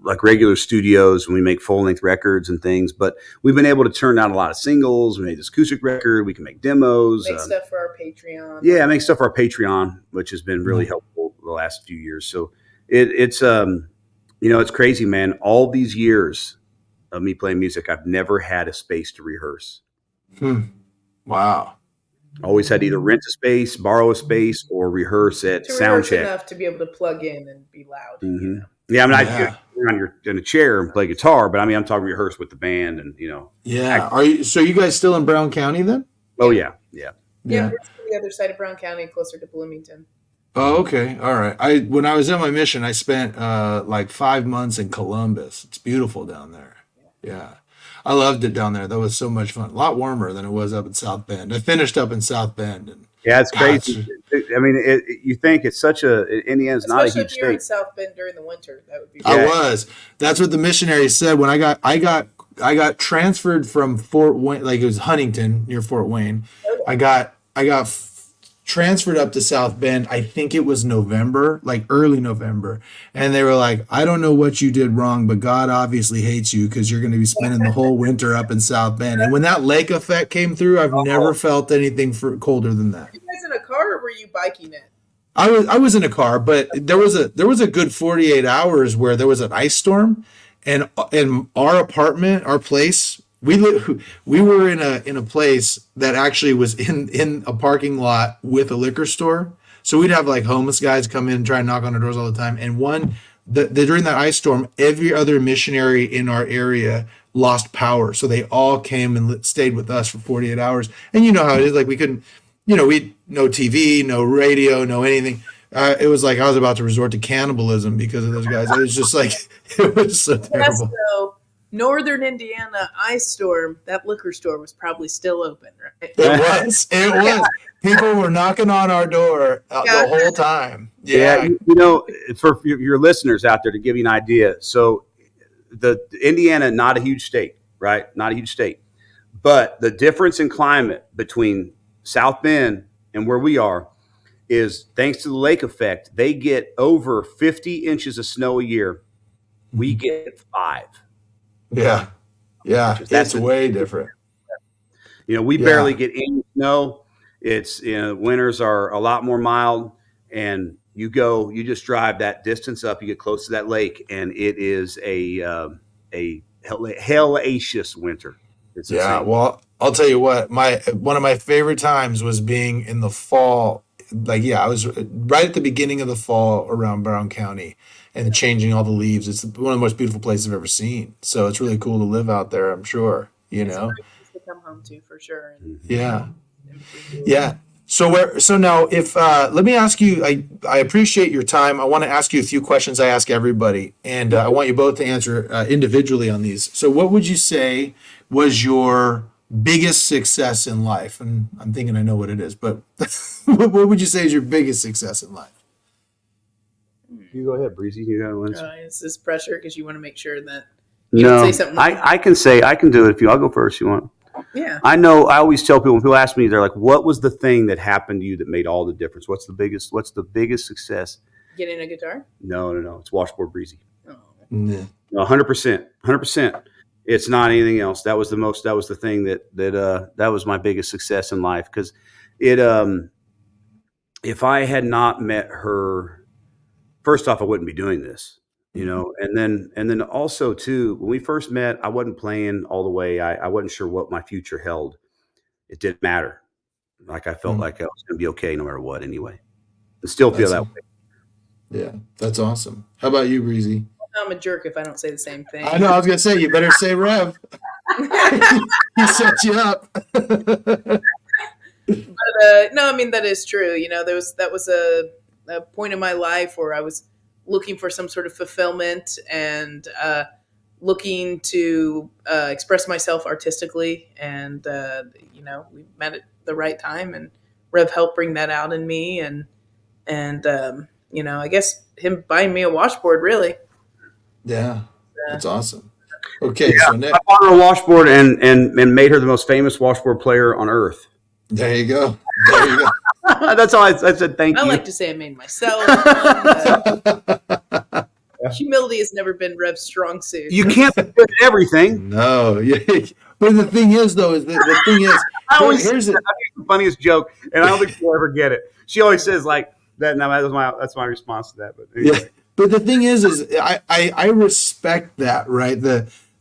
like regular studios when we make full length records and things. But we've been able to turn down a lot of singles. We made this acoustic record. We can make demos. Make stuff for our Patreon. Yeah, make stuff for our Patreon, which has been really helpful the last few years. So it's crazy, man. All these years of me playing music, I've never had a space to rehearse. Wow. Always had to either rent a space, borrow a space, or rehearse at sound check. Enough to be able to plug in and be loud. Mm-hmm. Yeah, I mean, around in a chair and play guitar, but I mean, I'm talking rehearse with the band and, Yeah. So you guys still in Brown County then? Oh yeah. Yeah. Yeah, we're to the other side of Brown County, closer to Bloomington. Oh, okay. All right. When I was on my mission, I spent like 5 months in Columbus. It's beautiful down there. Yeah. I loved it down there. That was so much fun. A lot warmer than it was up in South Bend. I finished up in South Bend. And Yeah, it's crazy. I mean, you think it's Indiana's not a huge if you're in state. South Bend during the winter, that would be. I was. That's what the missionaries said when I got transferred from Fort Wayne, like it was Huntington near Fort Wayne. I got transferred up to South Bend. I think it was November, like early November, and they were like, "I don't know what you did wrong, but God obviously hates you because you're going to be spending the whole winter up in South Bend." And when that lake effect came through, I've never felt anything colder than that. Were you guys in a car or were you biking it? I was in a car, but there was a good 48 hours where there was an ice storm, and in our apartment, our place, we were in a place that actually was in a parking lot with a liquor store. So we'd have like homeless guys come in and try and knock on our doors all the time. And during that ice storm, every other missionary in our area lost power. So they all came and stayed with us for 48 hours. And you know how it is, like we couldn't, we no TV, no radio, no anything. It was like I was about to resort to cannibalism because of those guys. It was just like, it was so terrible. So, Northern Indiana ice storm, that liquor store was probably still open, right? It was. People were knocking on our door the whole time. Yeah. For your listeners out there, to give you an idea. So the Indiana, not a huge state, right? Not a huge state. But the difference in climate between South Bend and where we are is, thanks to the lake effect, they get over 50 inches of snow a year. We get 5. Yeah. That's way different. We barely get any snow. It's winters are a lot more mild, and you just drive that distance up, you get close to that lake, and it is a hellacious winter. It's insane. Well, I'll tell you what, one of my favorite times was being in the fall. I was right at the beginning of the fall around Brown County and changing all the leaves. It's one of the most beautiful places I've ever seen. So it's really cool to live out there, I'm sure, It's a nice place to come home to for sure. Yeah. So now if, let me ask you, I appreciate your time. I want to ask you a few questions I ask everybody, and I want you both to answer individually on these. So what would you say was your biggest success in life? And I'm thinking I know what it is, but what would you say is your biggest success in life? You go ahead, Breezy. You got one. Is this pressure because you want to make sure that no, say something? I can do it if you. I'll go first. You want? Yeah. I know. I always tell people, when people ask me, they're like, "What was the thing that happened to you that made all the difference? What's the biggest success?" Getting a guitar? No. It's Washboard Breezy. Oh. Yeah. 100%. It's not anything else. That was the thing that was my biggest success in life, because if I had not met her, first off, I wouldn't be doing this, and then also too, when we first met, I wasn't playing all the way. I wasn't sure what my future held. It didn't matter. Like I felt like I was going to be okay no matter what anyway. I still feel that way. Yeah, that's awesome. How about you, Breezy? I'm a jerk if I don't say the same thing. I know. I was gonna say you better say Rev. He set you up. But no, I mean that is true. That was a point in my life where I was looking for some sort of fulfillment and looking to express myself artistically, and we met at the right time, and Rev helped bring that out in me, and I guess him buying me a washboard really. Yeah, that's awesome. Okay, yeah, so next, I bought her a washboard and made her the most famous washboard player on earth. There you go. That's all I said. Thank you. I like to say I made myself. Humility has never been Rev's strong suit. You can't be good at everything. No, but the thing is, though, here's the funniest joke, and I don't think she'll ever get it. She always says like that. Now that's my response to that. But anyway. Yeah. But the thing is I respect that, right?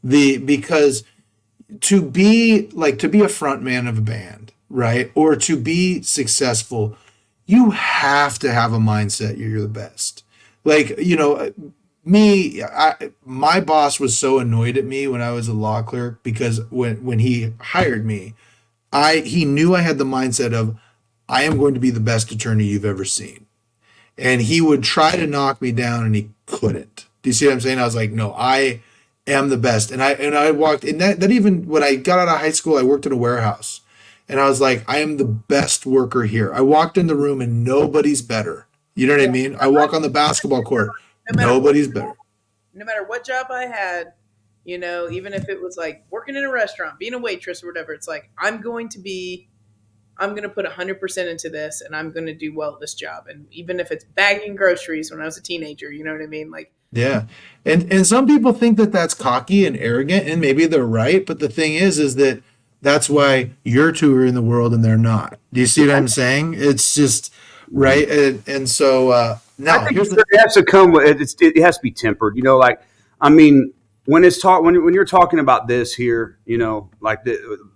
Because to be a front man of a band, right? Or to be successful, you have to have a mindset you're the best. Like, my boss was so annoyed at me when I was a law clerk because when he hired me, he knew I had the mindset of I am going to be the best attorney you've ever seen. And he would try to knock me down and he couldn't. Do you see what I'm saying? I was like, no, I am the best. And I walked in that even when I got out of high school, I worked in a warehouse. And I was like, I am the best worker here. I walked in the room and nobody's better. You know what I mean? I walk on the basketball court. Nobody's better. No matter what job I had, even if it was like working in a restaurant, being a waitress or whatever, it's like, I'm going to put 100% into this and I'm going to do well at this job. And even if it's bagging groceries when I was a teenager, you know what I mean? Like, yeah. And some people think that that's cocky and arrogant, and maybe they're right. But the thing is that that's why you're touring the world and they're not. Do you see what I'm saying? It's just right. And so now it has to come with it has to be tempered. When when you're talking about this here, like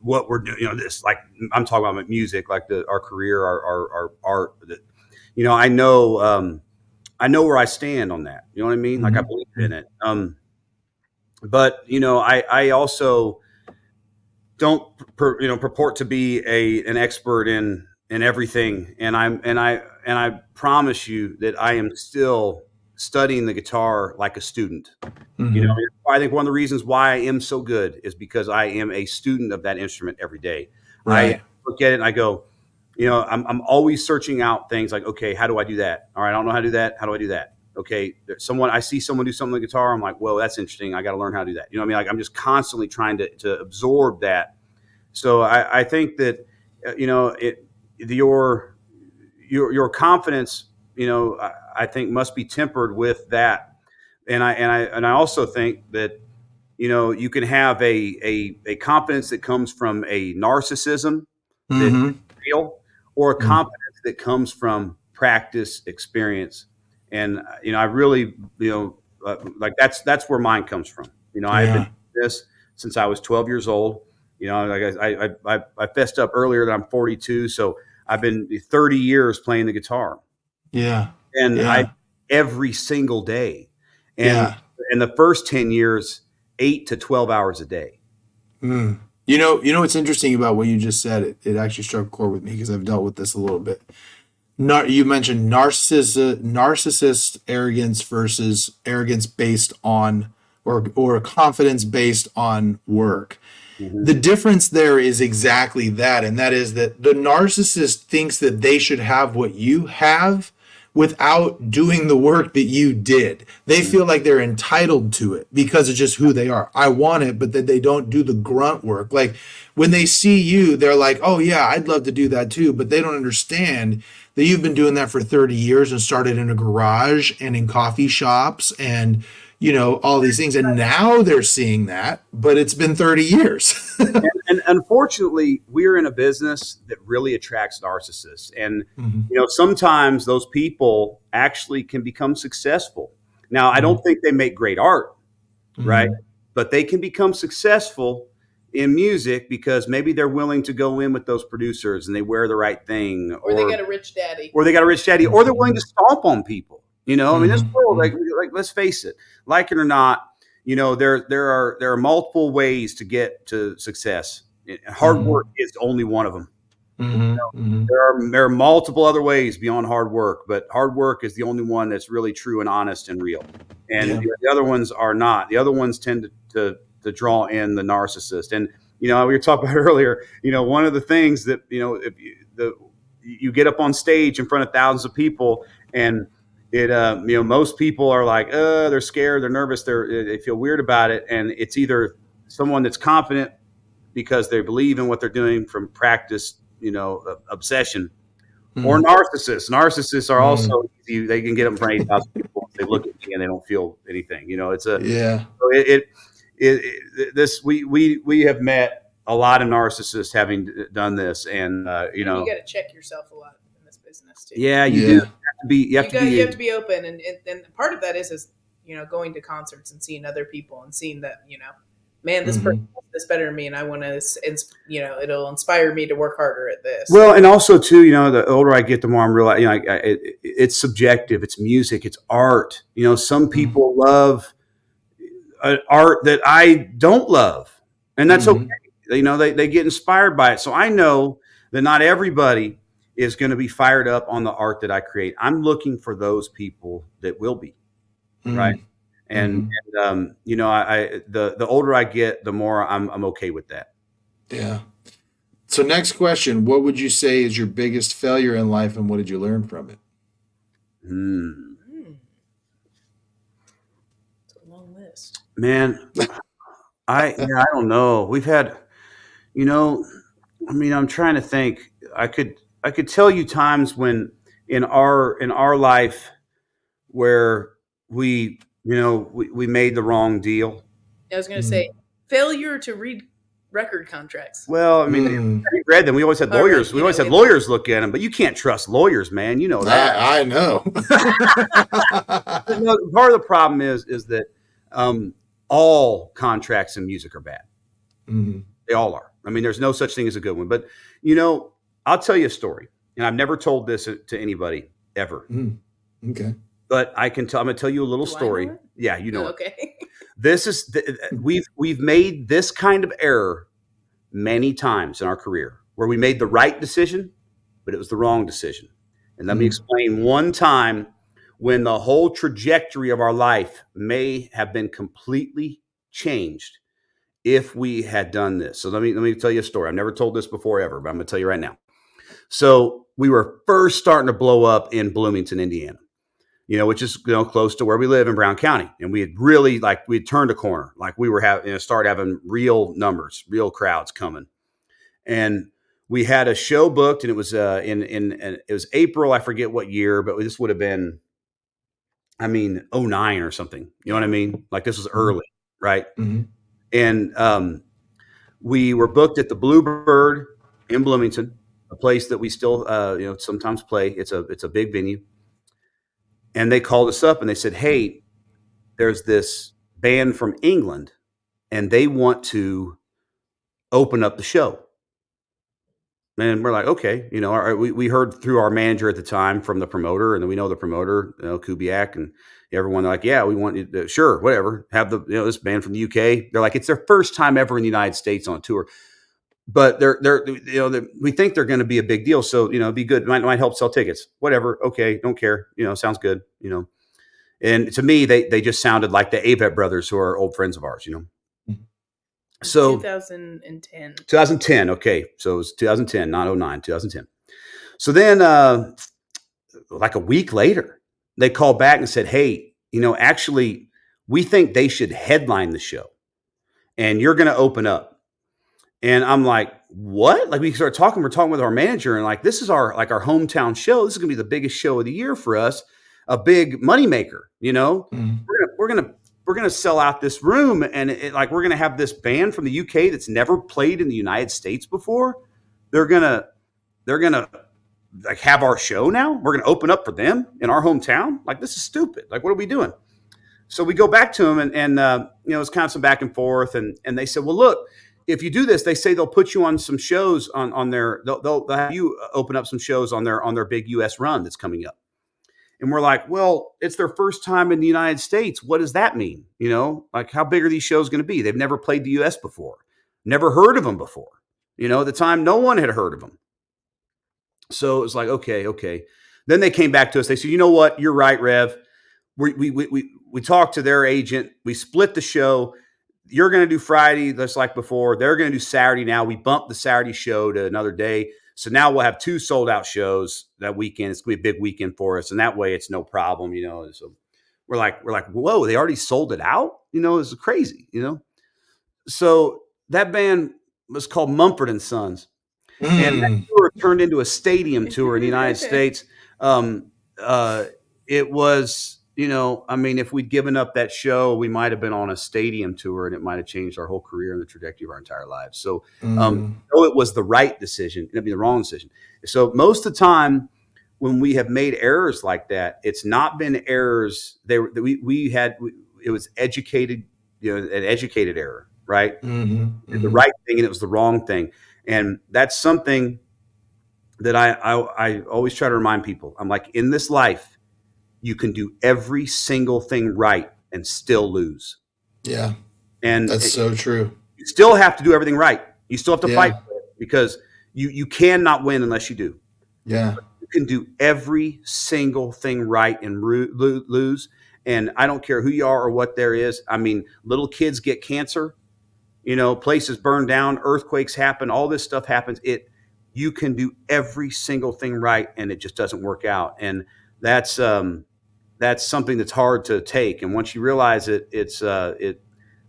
what we're doing, this, like I'm talking about music, like our career, our art. I know where I stand on that. You know what I mean? Mm-hmm. Like I believe in it. But I also don't purport to be an expert in everything, and I promise you that I am still studying the guitar like a student. Mm-hmm. I think one of the reasons why I am so good is because I am a student of that instrument every day. Right. I look at it and I go, I'm always searching out things like, okay, how do I do that? All right, I don't know how to do that. How do I do that? Okay, I see someone do something on the guitar. I'm like, whoa, that's interesting. I got to learn how to do that. You know what I mean? Like I'm just constantly trying to absorb that. So I think that your confidence, I think must be tempered with that. And I also think that you can have a confidence that comes from a narcissism that Mm-hmm. is real, or a confidence that comes from practice, experience. And I really like that's where mine comes from. I've been doing this since I was 12 years old. Like I fessed up earlier that I'm 42, so I've been 30 years playing the guitar. Yeah. And Yeah. every single day. And Yeah. in the first 10 years, 8 to 12 hours a day. Mm. You know what's interesting about what you just said? It actually struck a chord with me because I've dealt with this a little bit. You mentioned narcissist arrogance versus arrogance based on or confidence based on work. Mm-hmm. The difference there is exactly that, and that is that the narcissist thinks that they should have what you have without doing the work that you did. They feel like they're entitled to it because of just who they are. I want it, but that they don't do the grunt work. Like when they see you, they're like, oh yeah, I'd love to do that too. But they don't understand that you've been doing that for 30 years and started in a garage and in coffee shops and all these things. And now they're seeing that, but it's been 30 years. And unfortunately, we're in a business that really attracts narcissists. And, sometimes those people actually can become successful. Now, I don't think they make great art, right? But they can become successful in music because maybe they're willing to go in with those producers and they wear the right thing. Or they got a rich daddy. Or they're willing to stomp on people. I mean, this world, like let's face it, like it or not, there are multiple ways to get to success. Hard work is only one of them. There are multiple other ways beyond hard work, but hard work is the only one that's really true and honest and real. And the other ones are not. The other ones tend to draw in the narcissist. And we were talking about earlier. One of the things that if you get up on stage in front of thousands of people and most people are like, they're scared, they're nervous, they feel weird about it. And it's either someone that's confident because they believe in what they're doing from practice, obsession, or narcissists. Narcissists are also easy. They can get them in front of 8,000 people. They look at me and they don't feel anything. It's we have met a lot of narcissists having done this. And, you got to check yourself a lot in this business too. Yeah, you do. You have to be open, and part of that is going to concerts and seeing other people and seeing that man, this person does this better than me, and I want to, it'll inspire me to work harder at this. Well, and also too, the older I get, the more I'm realizing, it's subjective. It's music. It's art. Some people love art that I don't love, and that's okay. They get inspired by it. So I know that not everybody is going to be fired up on the art that I create. I'm looking for those people that will be, right. And the older I get, the more I'm okay with that. Yeah. So next question, what would you say is your biggest failure in life, and what did you learn from it? It's a long list. Man, I don't know. We've had, I'm trying to think. I could tell you times when in our life where we made the wrong deal. I was going to say failure to read record contracts. Well, we read them. We always had lawyers. Right, we always had lawyers look at them, but you can't trust lawyers, man. You know that. I know. Part of the problem is that all contracts in music are bad. They all are. There's no such thing as a good one. But I'll tell you a story, and I've never told this to anybody ever. Okay. But I'm going to tell you a little story. Yeah, you know. Okay. This is we've made this kind of error many times in our career where we made the right decision, but it was the wrong decision. And let me explain one time when the whole trajectory of our life may have been completely changed if we had done this. So let me tell you a story. I've never told this before ever, but I'm going to tell you right now. So we were first starting to blow up in Bloomington, Indiana. Which is close to where we live in Brown County, and we had really we had turned a corner, we were started having real numbers, real crowds coming, and we had a show booked, and it was it was April, I forget what year, but this would have been, 2009 or something. You know what I mean? This was early, right? And we were booked at the Bluebird in Bloomington, a place that we still sometimes play. It's a big venue. And they called us up and they said, hey, there's this band from England and they want to open up the show. And we're like, okay, we heard through our manager at the time from the promoter, and then we know the promoter, Kubiak, and everyone. They're like, yeah, we want you to, sure, whatever. Have this band from the UK. They're like, it's their first time ever in the United States on a tour, but we think they're going to be a big deal. So, it'd be good. Might help sell tickets, whatever. Okay. Don't care. Sounds good. And to me, they just sounded like the Avett brothers, who are old friends of ours, So 2010. Okay. So it was 2010, not 2009, 2010. So then, a week later, they called back and said, hey, actually, we think they should headline the show and you're going to open up. And I'm like, what? We started talking. We're talking with our manager, and this is our hometown show. This is gonna be the biggest show of the year for us, a big moneymaker. We're gonna sell out this room, and we're gonna have this band from the UK that's never played in the United States before. They're gonna have our show now. We're gonna open up for them in our hometown. This is stupid. What are we doing? So we go back to them, and it's kind of some back and forth, and they said, well, look. If you do this, they say they'll put you on some shows on their. They'll have you open up some shows on their big U.S. run that's coming up. And we're like, well, it's their first time in the United States. What does that mean? How big are these shows going to be? They've never played the U.S. before, never heard of them before. At the time, no one had heard of them. So it was like, okay. Then they came back to us. They said, you know what? You're right, Rev. We talked to their agent. We split the show. You're going to do Friday, just like before. They're going to do Saturday now. We bumped the Saturday show to another day. So now we'll have 2 sold out shows that weekend. It's going to be a big weekend for us. And that way it's no problem, So we're like, whoa, they already sold it out? It's crazy, So that band was called Mumford and Sons. And that tour turned into a stadium tour in the United States. It was... if we'd given up that show, we might have been on a stadium tour, and it might have changed our whole career and the trajectory of our entire lives. So, though it was the right decision, it'd be the wrong decision. So most of the time when we have made errors like that, it's not been errors. It was educated, an educated error. right? Mm-hmm. Did the Mm-hmm. right thing and it was the wrong thing. And that's something that I always try to remind people. I'm like, in this life, you can do every single thing right and still lose. Yeah, And that's so true. you still have to do everything right. You still have to fight Yeah. for it because you cannot win unless you do. Yeah. You can do every single thing right and lose. And I don't care who you are or what there is. I mean, little kids get cancer, places burn down, earthquakes happen, all this stuff happens. You can do every single thing right and it just doesn't work out. And that's something that's hard to take. And once you realize it,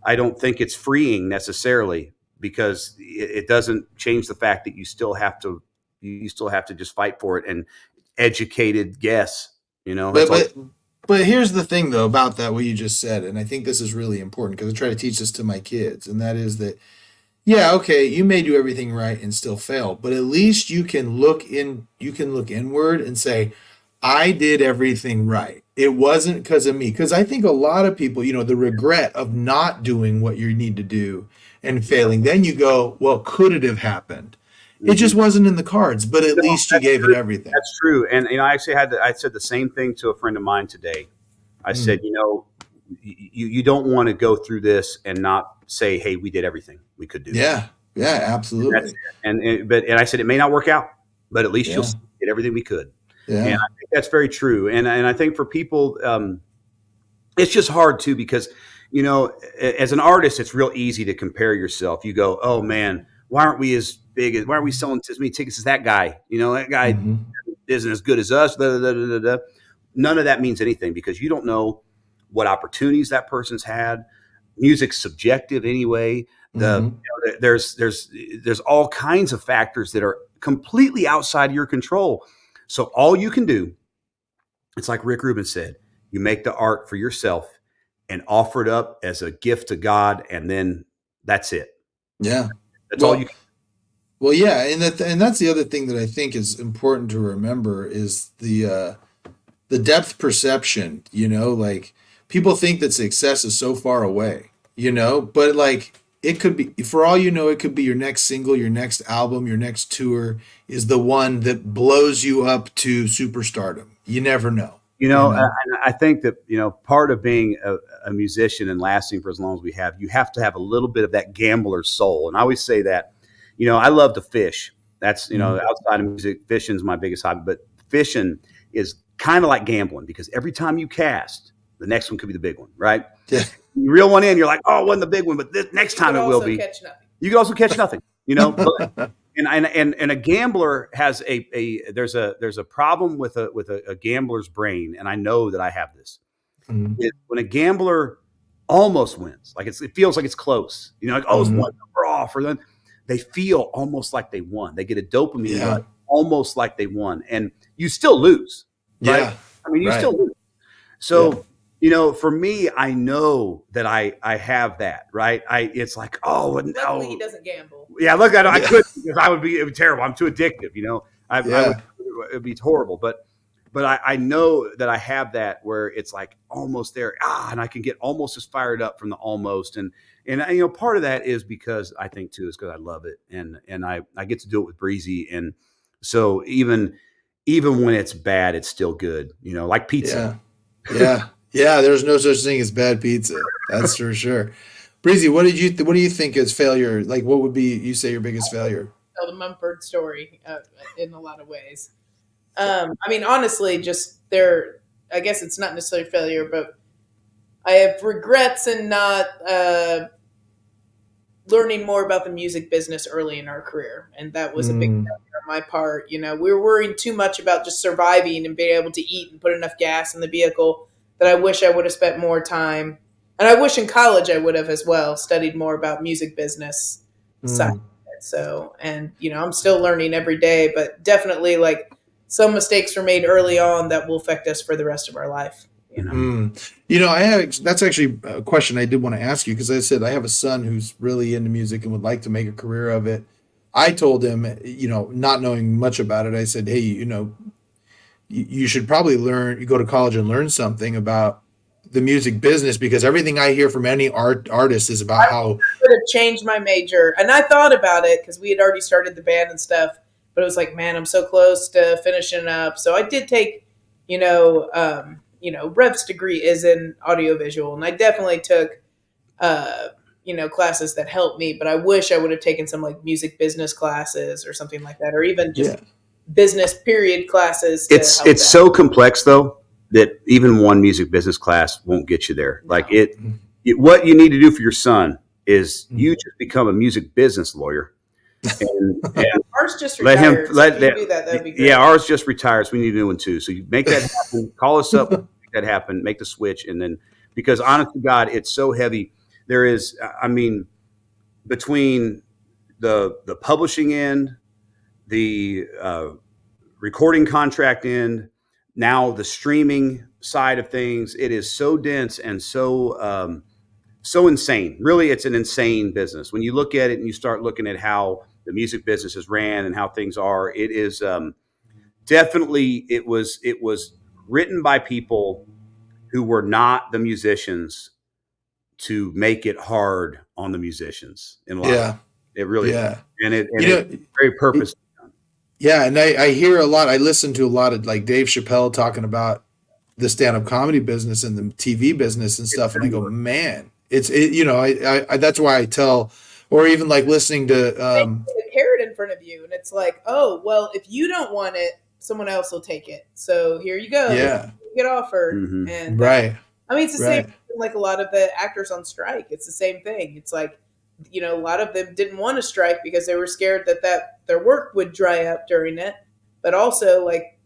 I don't think it's freeing necessarily because it doesn't change the fact that you still have to just fight for it and educated guess, But that's all. but here's the thing though about that what you just said, and I think this is really important because I try to teach this to my kids, and that is that yeah, okay, you may do everything right and still fail, but at least you can look inward and say, I did everything right. It wasn't because of me. Because I think a lot of people, the regret of not doing what you need to do and failing, then you go, well, could it have happened? It Mhm. just wasn't in the cards, but at No, least you that's gave it true. everything. That's true. And I actually I said the same thing to a friend of mine today. I said, Mm. you don't want to go through this and not say, hey, we did everything we could do. Yeah, yeah, And that's absolutely. it. And I said it may not work out, but at least you'll Yeah, did everything we could. And yeah, I think that's very true. And I think for people, it's just hard too because as an artist, it's real easy to compare yourself. You go, oh man, why aren't we as big as? Why aren't we selling as many tickets as that guy? That guy hmm isn't as good as us. Da, da, da, da, da. None of that means anything because you don't know what opportunities that person's had. Music's subjective anyway. hmm There's all kinds of factors that are completely outside of your control. So all you can do, it's like Rick Rubin said, you make the art for yourself and offer it up as a gift to God, and then that's it. yeah. That's all you Well, can. well, yeah, and that's the other thing that I think is important to remember is the depth perception. Like people think that success is so far away. But like it could be, for all you know, it could be your next single, your next album, your next tour is the one that blows you up to superstardom. You never know. You know. I think that part of being a musician and lasting for as long as we have, you have to have a little bit of that gambler soul. And I always say that. I love to fish. That's Mm. outside of music, fishing's my biggest hobby. But fishing is kind of like gambling because every time you cast, the next one could be the big one, right? Yeah. You reel one in, you're like, oh, it wasn't the big one, but this next time it will be. Catch nothing. You could also catch nothing, but and a gambler has there's a problem with a gambler's brain, and I know that I have this. Mhm. When a gambler almost wins, like it feels like it's close, like oh, it's Mhm. one number off, or then they feel almost like they won. They get a dopamine Yeah. rush, almost like they won, and you still lose, right? Yeah. I mean, you Right. still lose. Yeah. So, for me, I know that I have that, right? It's like, oh, Luckily, he no. doesn't gamble. Yeah, look, I Yeah. couldn't because it would be terrible. I'm too addictive, I would, Yeah. it'd be horrible. But I know that I have that where it's like almost there, and I can get almost as fired up from the almost. And part of that is because I think too, is because I love it. And I get to do it with Breezy. And so even when it's bad, it's still good, like pizza. Yeah. Yeah. Yeah. There's no such thing as bad pizza. That's for sure. Breezy, what do you think is failure? Like, what would be you say your biggest failure? Tell the Mumford story in a lot of ways. I mean, honestly, just there. I guess it's not necessarily failure, but I have regrets in not learning more about the music business early in our career, and that was a big Mm. failure on my part. We were worrying too much about just surviving and being able to eat and put enough gas in the vehicle that I wish I would have spent more time, and I wish in college I would have as well studied more about music business side of Mm. it. So, and I'm still learning every day, but definitely like some mistakes were made early on that will affect us for the rest of our life. Mm. That's actually a question I did want to ask you because I said I have a son who's really into music and would like to make a career of it. I told him, not knowing much about it, I said, hey, you should probably you go to college and learn something about the music business, because everything I hear from any artist is about how could have changed my major. And I thought about it because we had already started the band and stuff, but it was like, man, I'm so close to finishing up. So I did take, Rev's degree is in audiovisual, and I definitely took, classes that helped me, but I wish I would have taken some like music business classes or something like that, or even just business period classes. It's so complex though that even one music business class won't get you there. Like what you need to do for your son is you just become a music business lawyer. And ours just retired. Let him do that. That'd be great. Yeah, ours just retires. We need a new one too. So you make that happen. Call us up. Make that happen. Make the switch, and then because honest to God, it's so heavy. There is, between the publishing end, the recording contract end, now the streaming side of things, it is so dense and so insane. Really, it's an insane business. When you look at it and you start looking at how the music business is ran and how things are, it is definitely, it was written by people who were not the musicians to make it hard on the musicians in life. Yeah. It really is. And it's very purposeful. Yeah, and I hear a lot. I listen to a lot of like Dave Chappelle talking about the stand-up comedy business and the TV business and stuff, and I go, man, I that's why I tell, or even like listening to a carrot in front of you, and it's like, oh well, if you don't want it, someone else will take it. So here you go. Yeah, you get offered, and right. I mean, it's the same. Like a lot of the actors on strike, it's the same thing. It's like, a lot of them didn't want to strike because they were scared that their work would dry up during it. But also, like,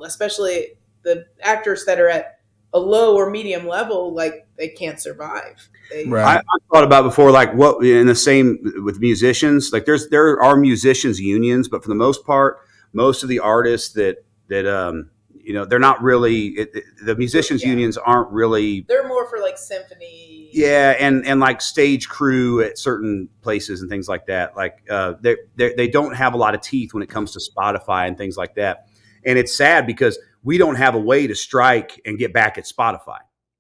especially the actors that are at a low or medium level, like they can't survive. I thought about before, like what in the same with musicians, like there are musicians unions, but for the most part, most of the artists that they're not really the musicians unions aren't really. They're more for like symphony. Yeah, and like stage crew at certain places and things like that. Like they don't have a lot of teeth when it comes to Spotify and things like that. And it's sad because we don't have a way to strike and get back at Spotify,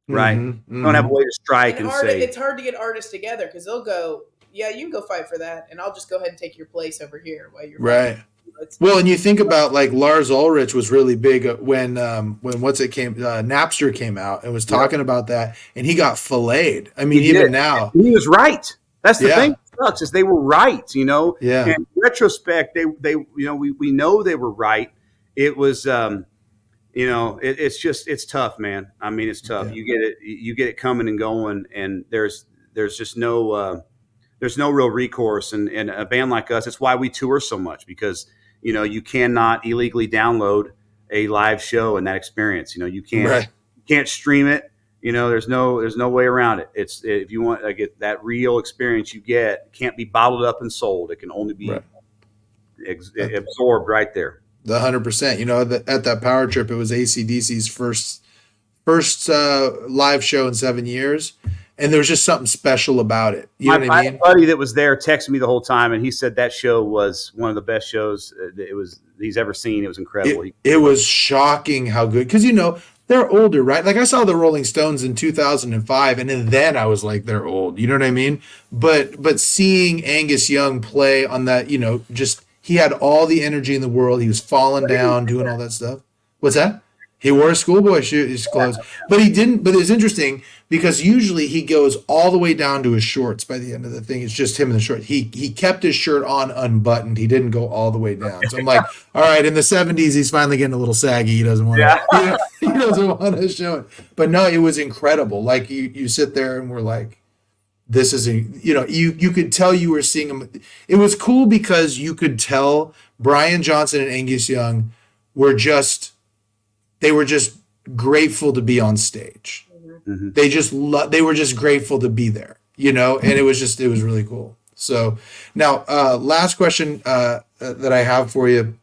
right? We don't have a way to strike and say it's hard to get artists together because they'll go, yeah, you can go fight for that, and I'll just go ahead and take your place over here while you're right. Well, and you think about like Lars Ulrich was really big when Napster came out and was talking about that, and he got filleted. I mean, even now he was right. That's the thing. That sucks is they were right. Yeah. And in retrospect, they we know they were right. It was it's tough, man. I mean, it's tough. Yeah. You get it coming and going, and there's just no real recourse. And a band like us, it's why we tour so much, because you cannot illegally download a live show and that experience. You can't stream it. There's no way around it. It's if you want like that real experience, it can't be bottled up and sold. It can only be absorbed right there. The 100%. At that Power Trip, it was AC/DC's first live show in 7 years. And there was just something special about it. You know what I mean? My buddy that was there texted me the whole time, and he said that show was one of the best shows he's ever seen. It was incredible. It was shocking how good, because they're older, right? Like I saw the Rolling Stones in 2005, and then I was like, they're old. You know what I mean? But seeing Angus Young play on that, just he had all the energy in the world. He was falling down, doing all that stuff. What's that? He wore a schoolboy his clothes, but he didn't. But it's interesting because usually he goes all the way down to his shorts by the end of the thing. It's just him in the shorts. He kept his shirt on unbuttoned. He didn't go all the way down. So I'm like, all right. In the 70s, he's finally getting a little saggy. He doesn't want to. He doesn't want to show it. But no, it was incredible. Like you sit there and we're like, this is you could tell you were seeing him. It was cool because you could tell Brian Johnson and Angus Young were just. They were just grateful to be on stage. Mm-hmm. They were just grateful to be there, and it was really cool. So now, last question that I have for you.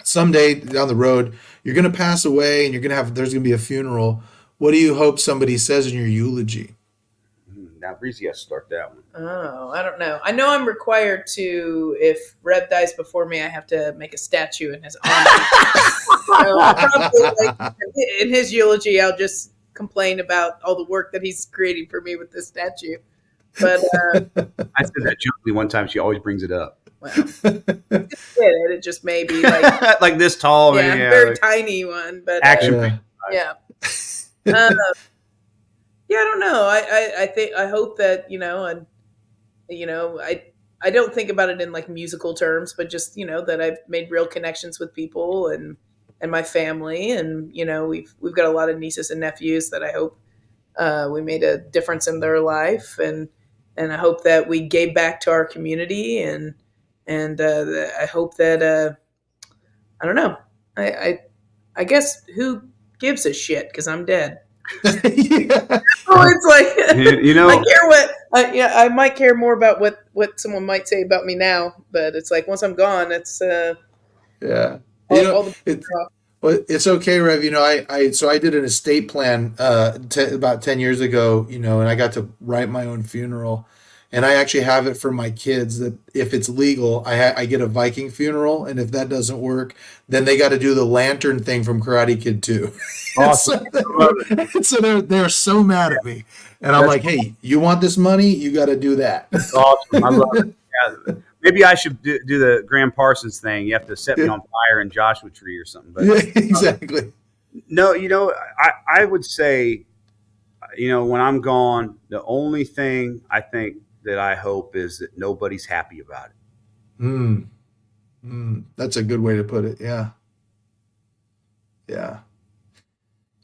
Someday down the road, you're going to pass away and there's going to be a funeral. What do you hope somebody says in your eulogy? Now, Breezy has to start that one. Oh, I don't know. I know I'm required to, if Rev dies before me, I have to make a statue in his honor. So probably, in his eulogy, I'll just complain about all the work that he's creating for me with this statue. But I said that jokingly one time. She always brings it up. well, it just may be like like this tall, yeah, man. very tiny one, but Action. yeah. Yeah, I don't know. I hope that and I don't think about it in like musical terms, but just that I've made real connections with people and my family, and we've got a lot of nieces and nephews that I hope we made a difference in their life, and I hope that we gave back to our community, and I hope that I don't know. I guess who gives a shit because I'm dead. Yeah. Oh, it's like I care what I might care more about what someone might say about me now, but it's like once I'm gone, it's Yeah. all the Well, it's okay, Rev. I did an estate plan about 10 years ago, and I got to write my own funeral. And I actually have it for my kids that if it's legal, I get a Viking funeral. And if that doesn't work, then they got to do the lantern thing from Karate Kid 2. Awesome. so they're so mad at me. And I'm like, hey, you want this money? You got to do that. Awesome. I love it. Yeah. Maybe I should do the Graham Parsons thing. You have to set me on fire in Joshua Tree or something. But Yeah, exactly. No, I would say, when I'm gone, the only thing I think that I hope is that nobody's happy about it. That's a good way to put it. Yeah. Yeah.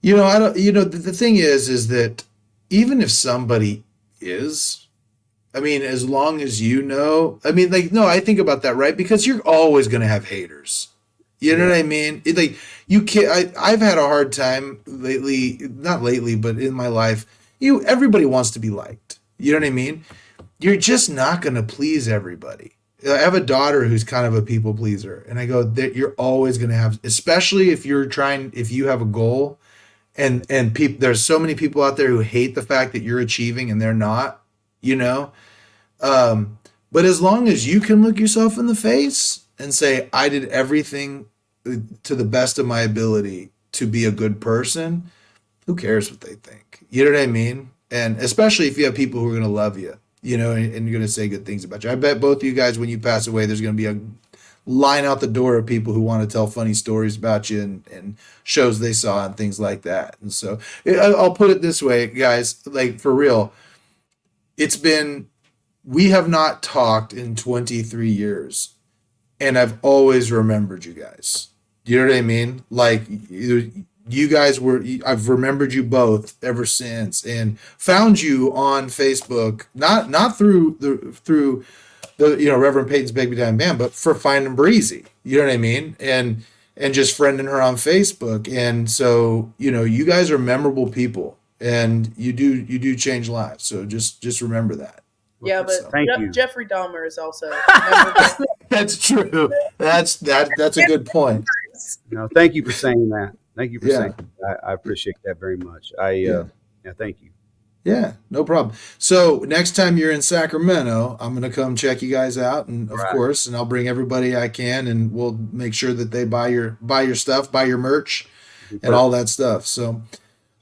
I don't, the thing is that even if somebody is, I mean, as long as I think about that, right? Because you're always going to have haters. You know what I mean? You can't, I've had a hard time lately, not lately, but in my life, everybody wants to be liked. You know what I mean? You're just not going to please everybody. I have a daughter who's kind of a people pleaser, and I go that you're always going to have, especially if you have a goal, and there's so many people out there who hate the fact that you're achieving and they're not, but as long as you can look yourself in the face and say, I did everything to the best of my ability to be a good person, who cares what they think? You know what I mean? And especially if you have people who are going to love you, and you're going to say good things about you. I bet both of you guys, when you pass away, there's going to be a line out the door of people who want to tell funny stories about you and shows they saw and things like that. And so I'll put it this way, guys, like for real, we have not talked in 23 years, and I've always remembered you guys. You know what I mean? Like you guys I've remembered you both ever since, and found you on Facebook, not through the Reverend Peyton's Big Damn Band, but for finding Breezy. You know what I mean? And just friending her on Facebook. And so, you guys are memorable people, and you do change lives. So just remember that. Yeah, but Thank you. Jeffrey Dahmer is also That's true. That's a good point. No, thank you for saying that. Thank you for saying that. I appreciate that very much. Thank you. Yeah, no problem. So next time you're in Sacramento, I'm going to come check you guys out, and of course, and I'll bring everybody I can, and we'll make sure that they buy your stuff, buy your merch, and all that stuff. So,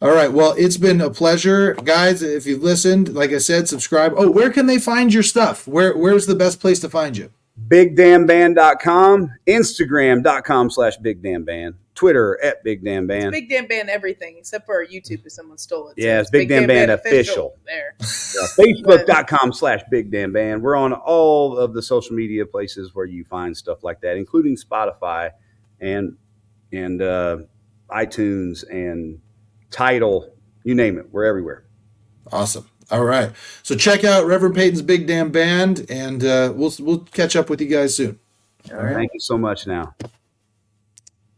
all right. Well, it's been a pleasure, guys. If you've listened, like I said, subscribe. Oh, where can they find your stuff? Where's the best place to find you? BigDamnBand.com, Instagram.com/BigDamnBand, Twitter @BigDamnBand. Big Damn Band everything except for our YouTube if someone stole it. Yeah, it's Big Damn Band official. There. Facebook.com/BigDamnBand. We're on all of the social media places where you find stuff like that, including Spotify and iTunes and Tidal, you name it. We're everywhere. Awesome. All right. So check out Reverend Peyton's Big Damn Band, and we'll catch up with you guys soon. All right. Thank you so much now.